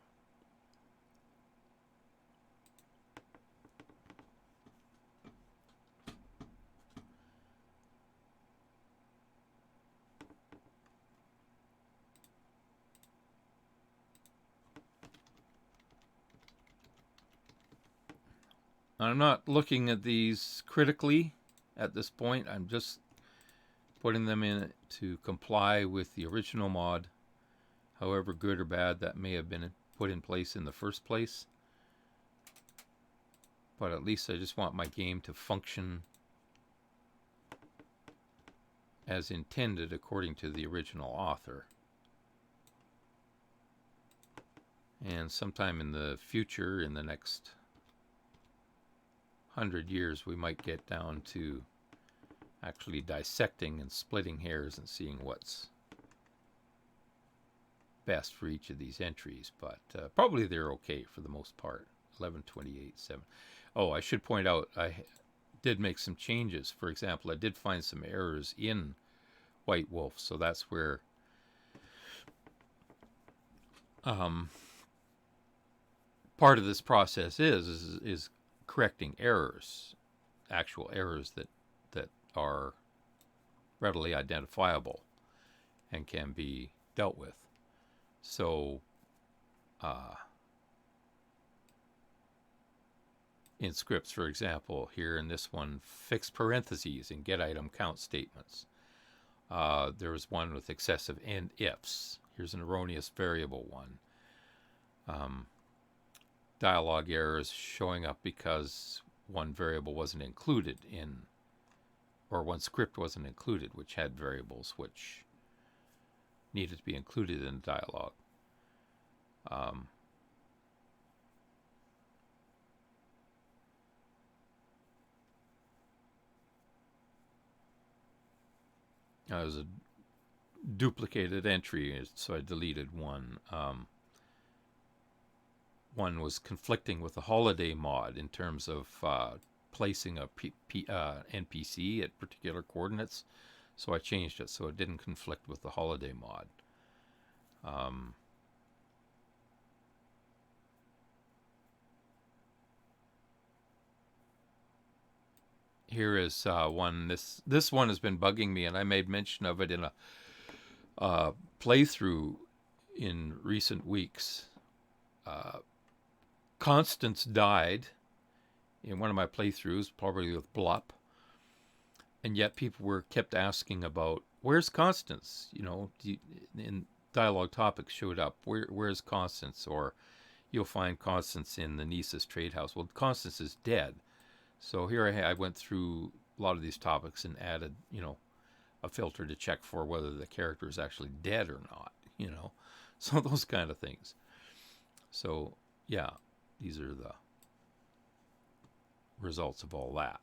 I'm not looking at these critically at this point. I'm just putting them in to comply with the original mod, however good or bad that may have been put in place in the first place. But at least I just want my game to function as intended according to the original author. And sometime in the future, in the next 100 years, we might get down to actually dissecting and splitting hairs and seeing what's best for each of these entries. But probably they're okay for the most part. 1128.7. Oh, I should point out I did make some changes. For example, I did find some errors in White Wolf, so that's where part of this process is correcting errors, actual errors that are readily identifiable and can be dealt with. So in scripts, for example, here in this one, fix parentheses and get item count statements. There was one with excessive and ifs. Here's an erroneous variable one. Dialogue errors showing up because one variable wasn't included in, or one script wasn't included, which had variables which needed to be included in the dialogue. It was a duplicated entry, so I deleted one. One was conflicting with the holiday mod in terms of placing a NPC at particular coordinates, so I changed it so it didn't conflict with the holiday mod. Here is one. This one has been bugging me, and I made mention of it in a playthrough in recent weeks. Constance died in one of my playthroughs, probably with Blup, and yet people were kept asking about where's Constance. You know, in dialogue topics showed up. Where's Constance? Or you'll find Constance in the Niece's trade house. Well, Constance is dead. So here I went through a lot of these topics and added, a filter to check for whether the character is actually dead or not, so those kind of things. So yeah, these are the results of all that.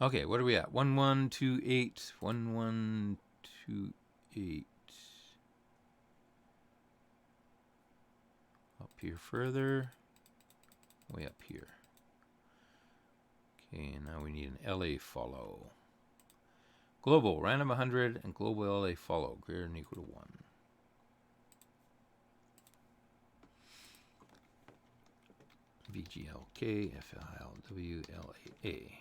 Okay, what are we at? 1128, 1128. Up here further. Way up here. Okay, now we need an LA follow. Global, random 100, and global LA follow, greater than or equal to 1. VGLK, FLW, LAA.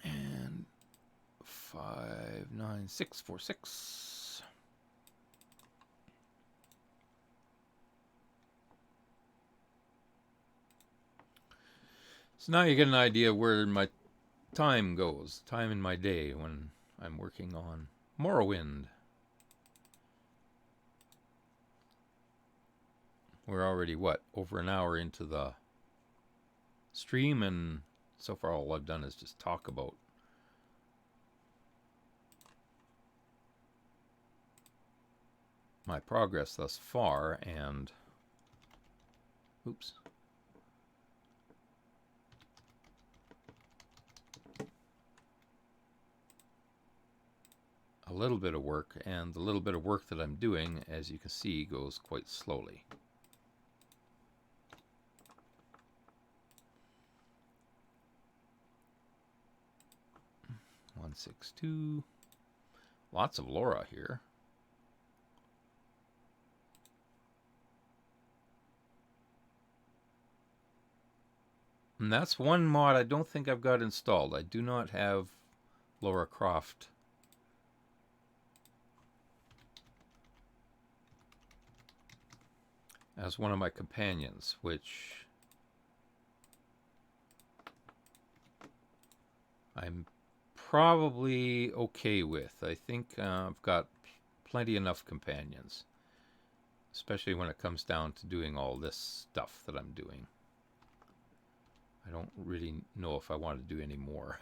And 59646. So now you get an idea where my time goes, time in my day when I'm working on Morrowind. We're already, what, over an hour into the stream, and so far all I've done is just talk about my progress thus far, and oops. A little bit of work, and the little bit of work that I'm doing, as you can see, goes quite slowly. (162). Lots of Laura here. And that's one mod I don't think I've got installed. I do not have Laura Croft as one of my companions, which I'm probably okay with. I think I've got plenty enough companions, especially when it comes down to doing all this stuff that I'm doing. I don't really know if I want to do any more.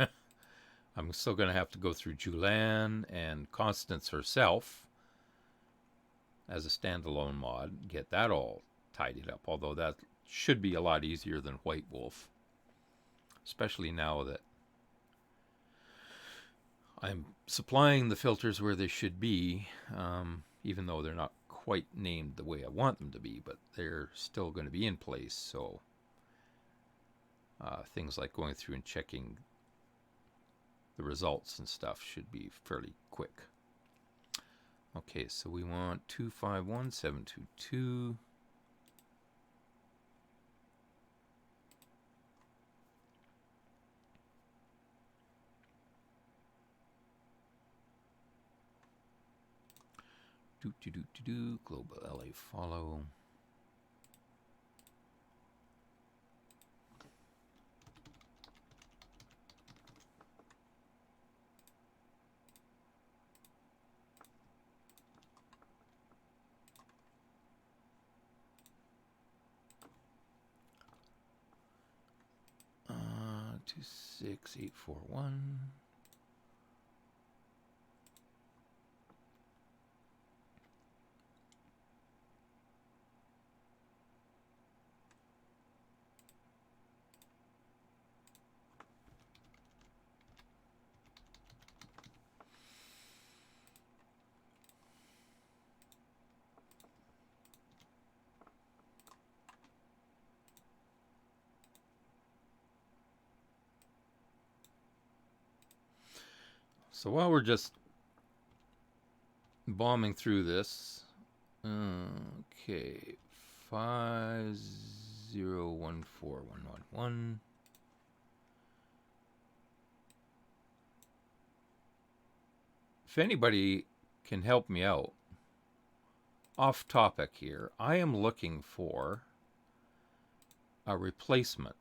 I'm still going to have to go through Julan and Constance herself as a standalone mod, get that all tidied up, although that should be a lot easier than White Wolf, especially now that I'm supplying the filters where they should be, even though they're not quite named the way I want them to be, but they're still going to be in place, so things like going through and checking the results and stuff should be fairly quick. Okay, so we want 251722. Global LA follow. Uh, 26841. So while we're just bombing through this, okay, 5014111. If anybody can help me out, off topic here, I am looking for a replacement.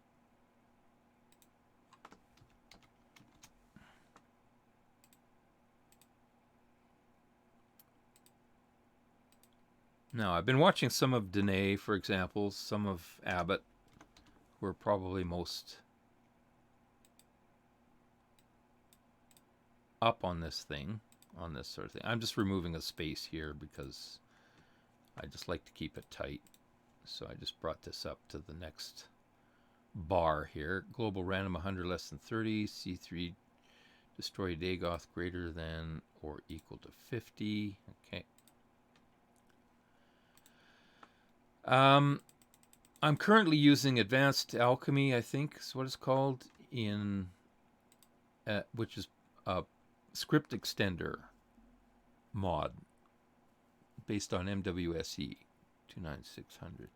Now, I've been watching some of Danae, for example, some of Abbott, who are probably most up on this thing, on this sort of thing. I'm just removing a space here because I just like to keep it tight. So I just brought this up to the next bar here. Global random 100 less than 30. C3 destroy Dagoth greater than or equal to 50. Okay. I'm currently using Advanced Alchemy, I think is what it's called, in which is a script extender mod based on MWSE 29600.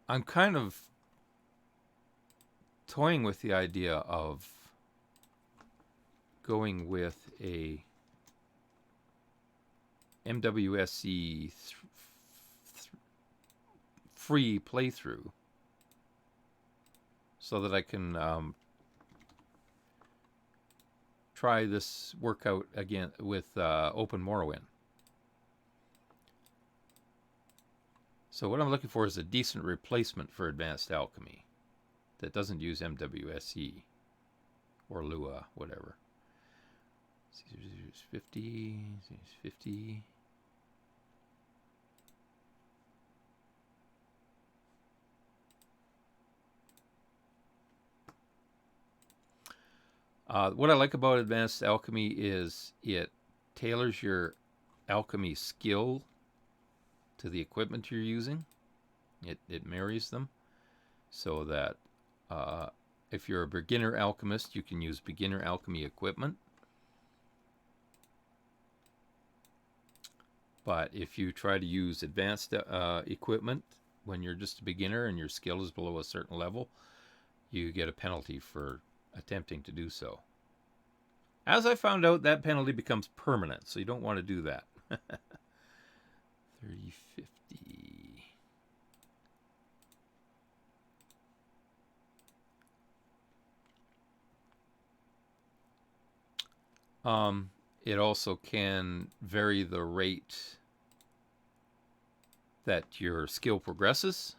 I'm kind of toying with the idea of going with a MWSE free playthrough so that I can try this workout again with Open Morrowind. So what I'm looking for is a decent replacement for Advanced Alchemy that doesn't use MWSE or Lua, whatever. 50, 50. What I like about Advanced Alchemy is it tailors your alchemy skill to the equipment you're using. It marries them so that if you're a beginner alchemist, you can use beginner alchemy equipment. But if you try to use advanced equipment when you're just a beginner and your skill is below a certain level, you get a penalty for attempting to do so. As I found out, that penalty becomes permanent, so you don't want to do that. 3050. It also can vary the rate that your skill progresses.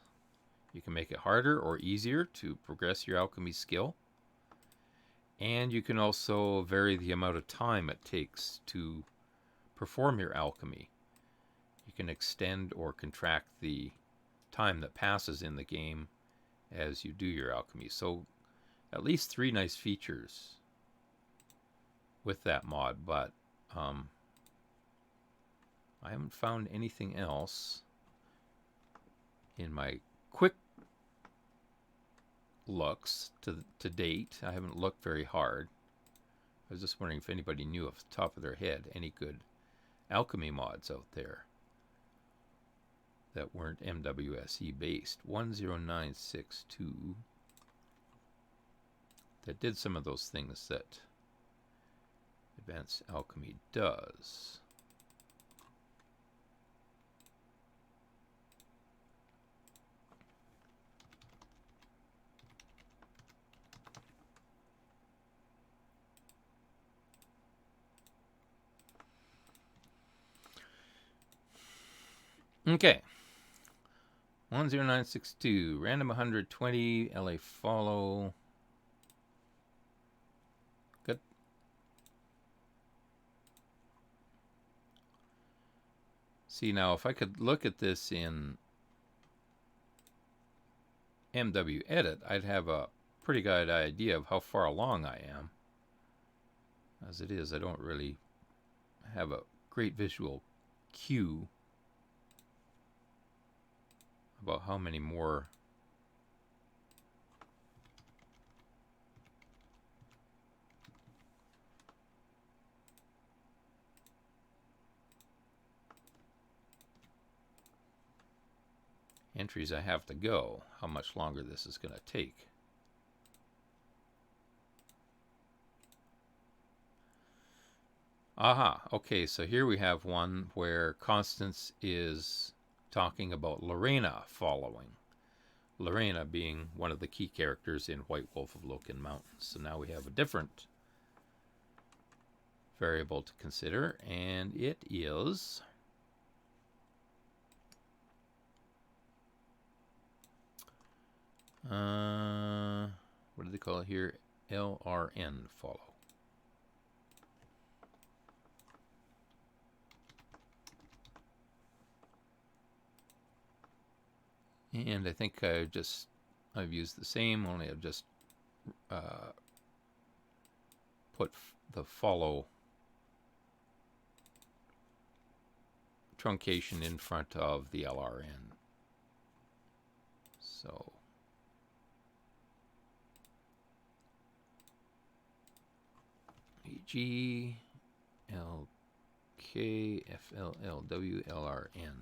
You can make it harder or easier to progress your alchemy skill. And you can also vary the amount of time it takes to perform your alchemy. You can extend or contract the time that passes in the game as you do your alchemy. So at least 3 nice features with that mod, but I haven't found anything else in my quick looks to date. I haven't looked very hard. I was just wondering if anybody knew off the top of their head any good alchemy mods out there that weren't MWSE based. 10962 that did some of those things that Advanced Alchemy does. Okay. 10962, random 120, LA follow. Good. See, now if I could look at this in MW Edit, I'd have a pretty good idea of how far along I am. As it is, I don't really have a great visual cue about how many more entries I have to go, how much longer this is going to take. Aha, okay, so here we have one where Constance is talking about Lorena following. Lorena being one of the key characters in White Wolf of Loken Mountains. So now we have a different variable to consider, and it is what do they call it here? LRN follow. And I think I've used the same, only I've just put the follow truncation in front of the LRN. So EG LK FLLW LRN.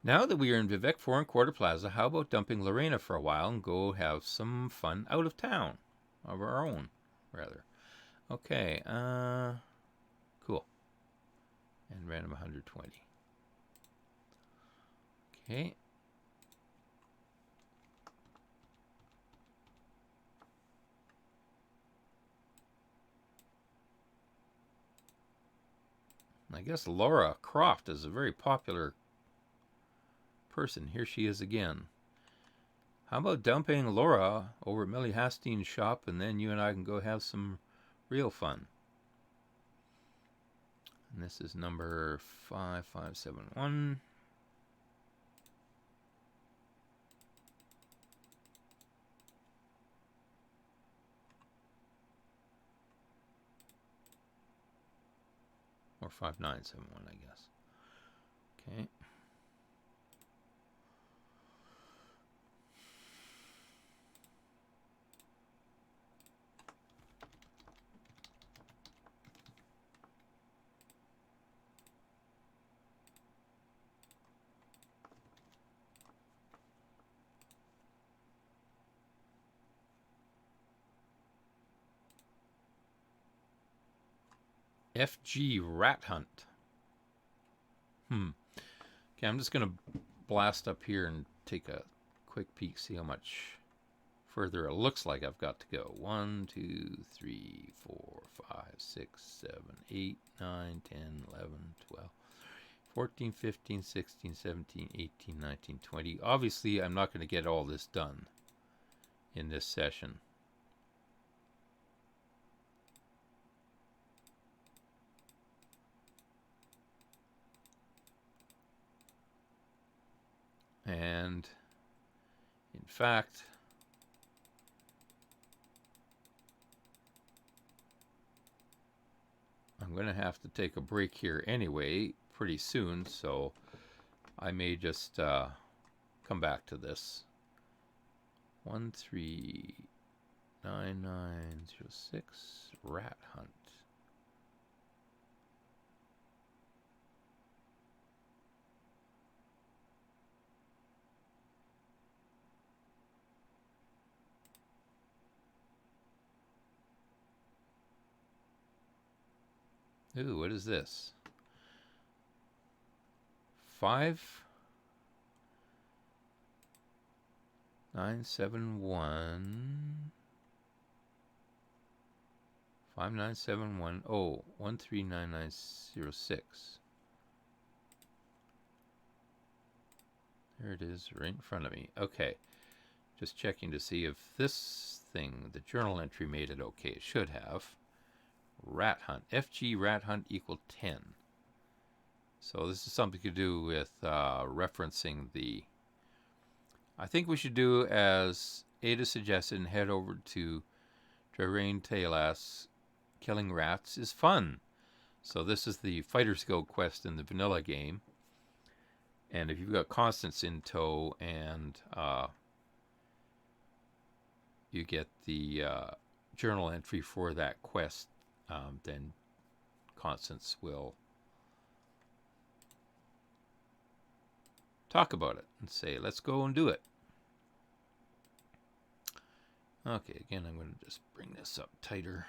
Now that we are in Vivek Foreign Quarter Plaza, how about dumping Lorena for a while and go have some fun out of town? Of our own, rather. Okay, cool. And random 120. Okay. I guess Laura Croft is a very popular person. Here she is again. How about dumping Laura over at Millie Hastine's shop, and then you and I can go have some real fun. And this is number 5571. Or 5971, I guess. Okay. FG Rat Hunt. Okay, I'm just going to blast up here and take a quick peek, see how much further it looks like I've got to go. 1, 2, 3, 4, 5, 6, 7, 8, 9, 10, 11, 12, 14, 15, 16, 17, 18, 19, 20. Obviously, I'm not going to get all this done in this session. And in fact, I'm going to have to take a break here anyway pretty soon, so I may just come back to this. 139906 Rat Hunt. Ooh, what is this? 5971 5971 139906. There it is, right in front of me. Okay, just checking to see if this thing, the journal entry, made it okay. It should have. Rat Hunt. FG Rat Hunt equal 10. So this is something to do with referencing the... I think we should do as Ada suggested and head over to Terrain Talas. Killing rats is fun. So this is the Fighter's Guild quest in the vanilla game. And if you've got Constance in tow and you get the journal entry for that quest, then Constance will talk about it and say, let's go and do it. Okay, again, I'm going to just bring this up tighter.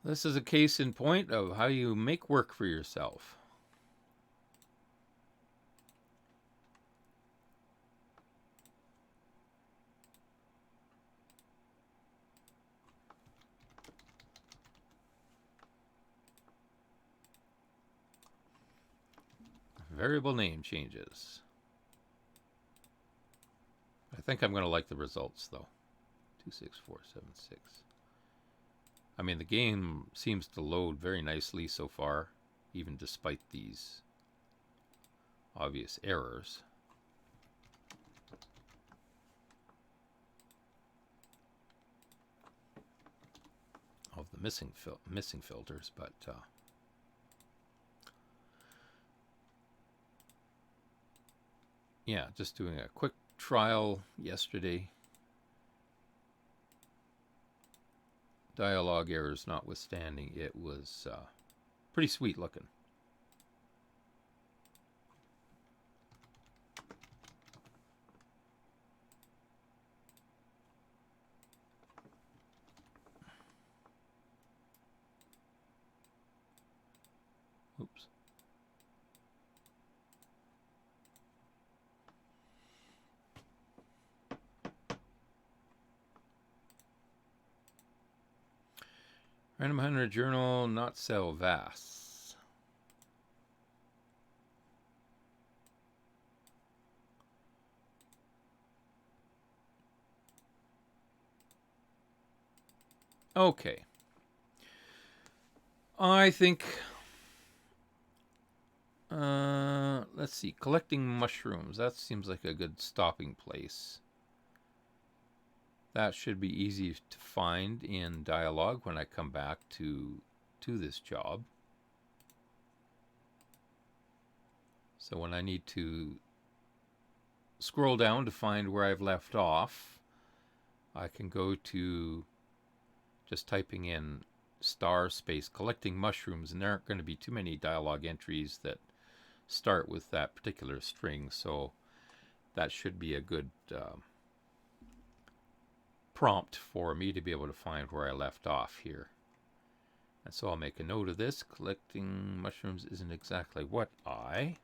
This is a case in point of how you make work for yourself. Variable name changes. I think I'm going to like the results, though. 26476. I mean, the game seems to load very nicely so far, even despite these obvious errors. Of the missing filters, but yeah, just doing a quick trial yesterday. Dialogue errors notwithstanding, it was pretty sweet looking. Random Hunter Journal, not so vast. Okay. I think, let's see, collecting mushrooms. That seems like a good stopping place. That should be easy to find in dialogue when I come back to this job. So when I need to scroll down to find where I've left off, I can go to just typing in star space collecting mushrooms, and there aren't going to be too many dialogue entries that start with that particular string, so that should be a good prompt for me to be able to find where I left off here. And so I'll make a note of this. Collecting mushrooms isn't exactly what I.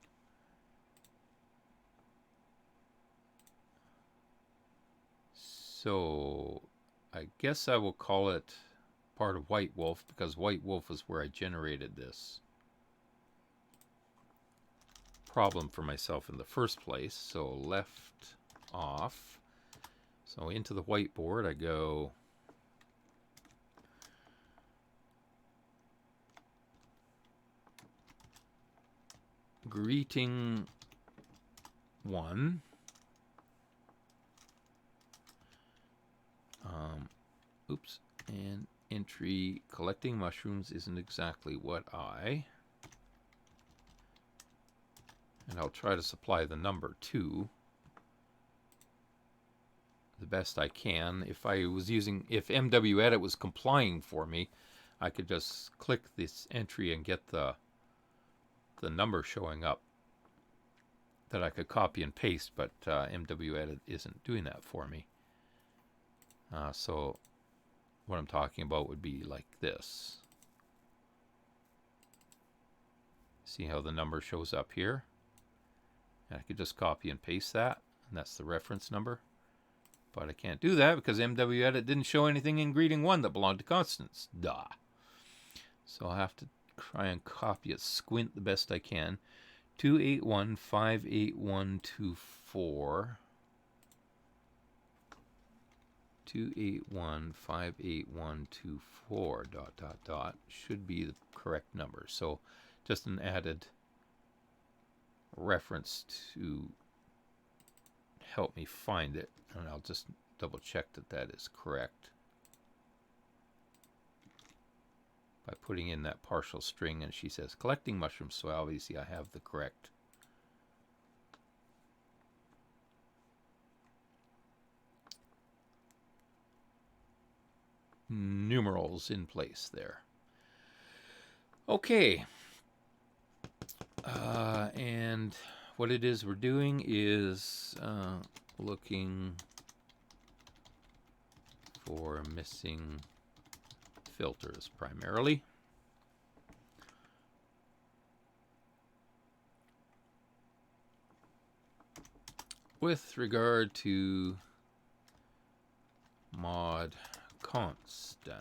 So I guess I will call it part of White Wolf, because White Wolf is where I generated this problem for myself in the first place. So left off. So into the whiteboard I go. Greeting 1. Oops. And entry collecting mushrooms isn't exactly what I. And I'll try to supply the number 2 the best I can. If MW Edit was complying for me, I could just click this entry and get the number showing up that I could copy and paste, but MW Edit isn't doing that for me. So what I'm talking about would be like this. See how the number shows up here? And I could just copy and paste that, and that's the reference number. But I can't do that because MW Edit didn't show anything in greeting 1 that belonged to constants. Duh. So I'll have to try and copy it, squint the best I can. 281-58124. 281-58124 ... should be the correct number. So just an added reference to help me find it, and I'll just double check that that is correct by putting in that partial string, and she says collecting mushrooms, so obviously I have the correct numerals in place there. Okay. And what it is we're doing is looking for missing filters primarily. With regard to mod constants,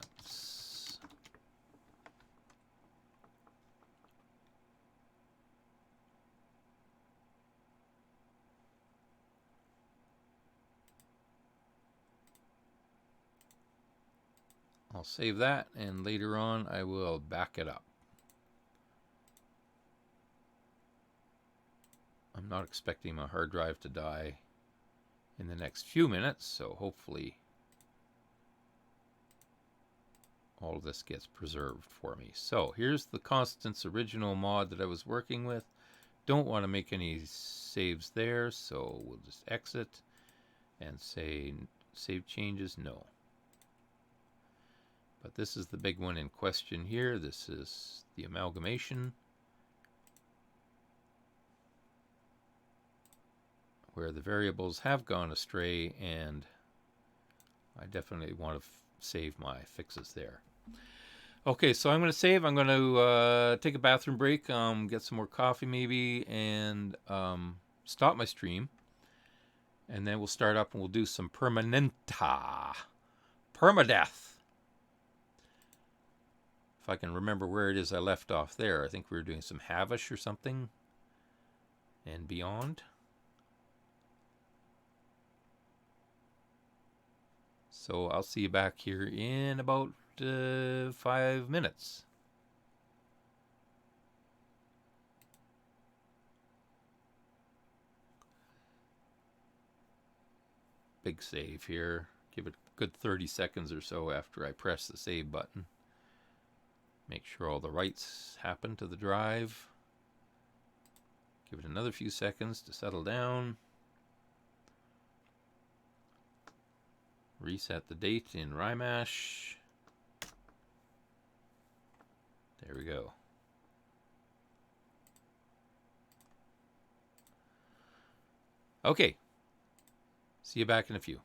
I'll save that, and later on I will back it up. I'm not expecting my hard drive to die in the next few minutes, so hopefully all of this gets preserved for me. So here's the constants original mod that I was working with. Don't want to make any saves there, so we'll just exit and say save changes, no. But this is the big one in question here. This is the amalgamation, where the variables have gone astray, and I definitely want to save my fixes there. Okay, so I'm going to save. I'm going to take a bathroom break, get some more coffee maybe, and stop my stream. And then we'll start up and we'll do some permanenta. Permadeath. I can remember where it is I left off there. I think we were doing some Havish or something. And beyond. So I'll see you back here in about 5 minutes. Big save here. Give it a good 30 seconds or so after I press the save button. Make sure all the writes happen to the drive. Give it another few seconds to settle down. Reset the date in Rymash. There we go. Okay. See you back in a few.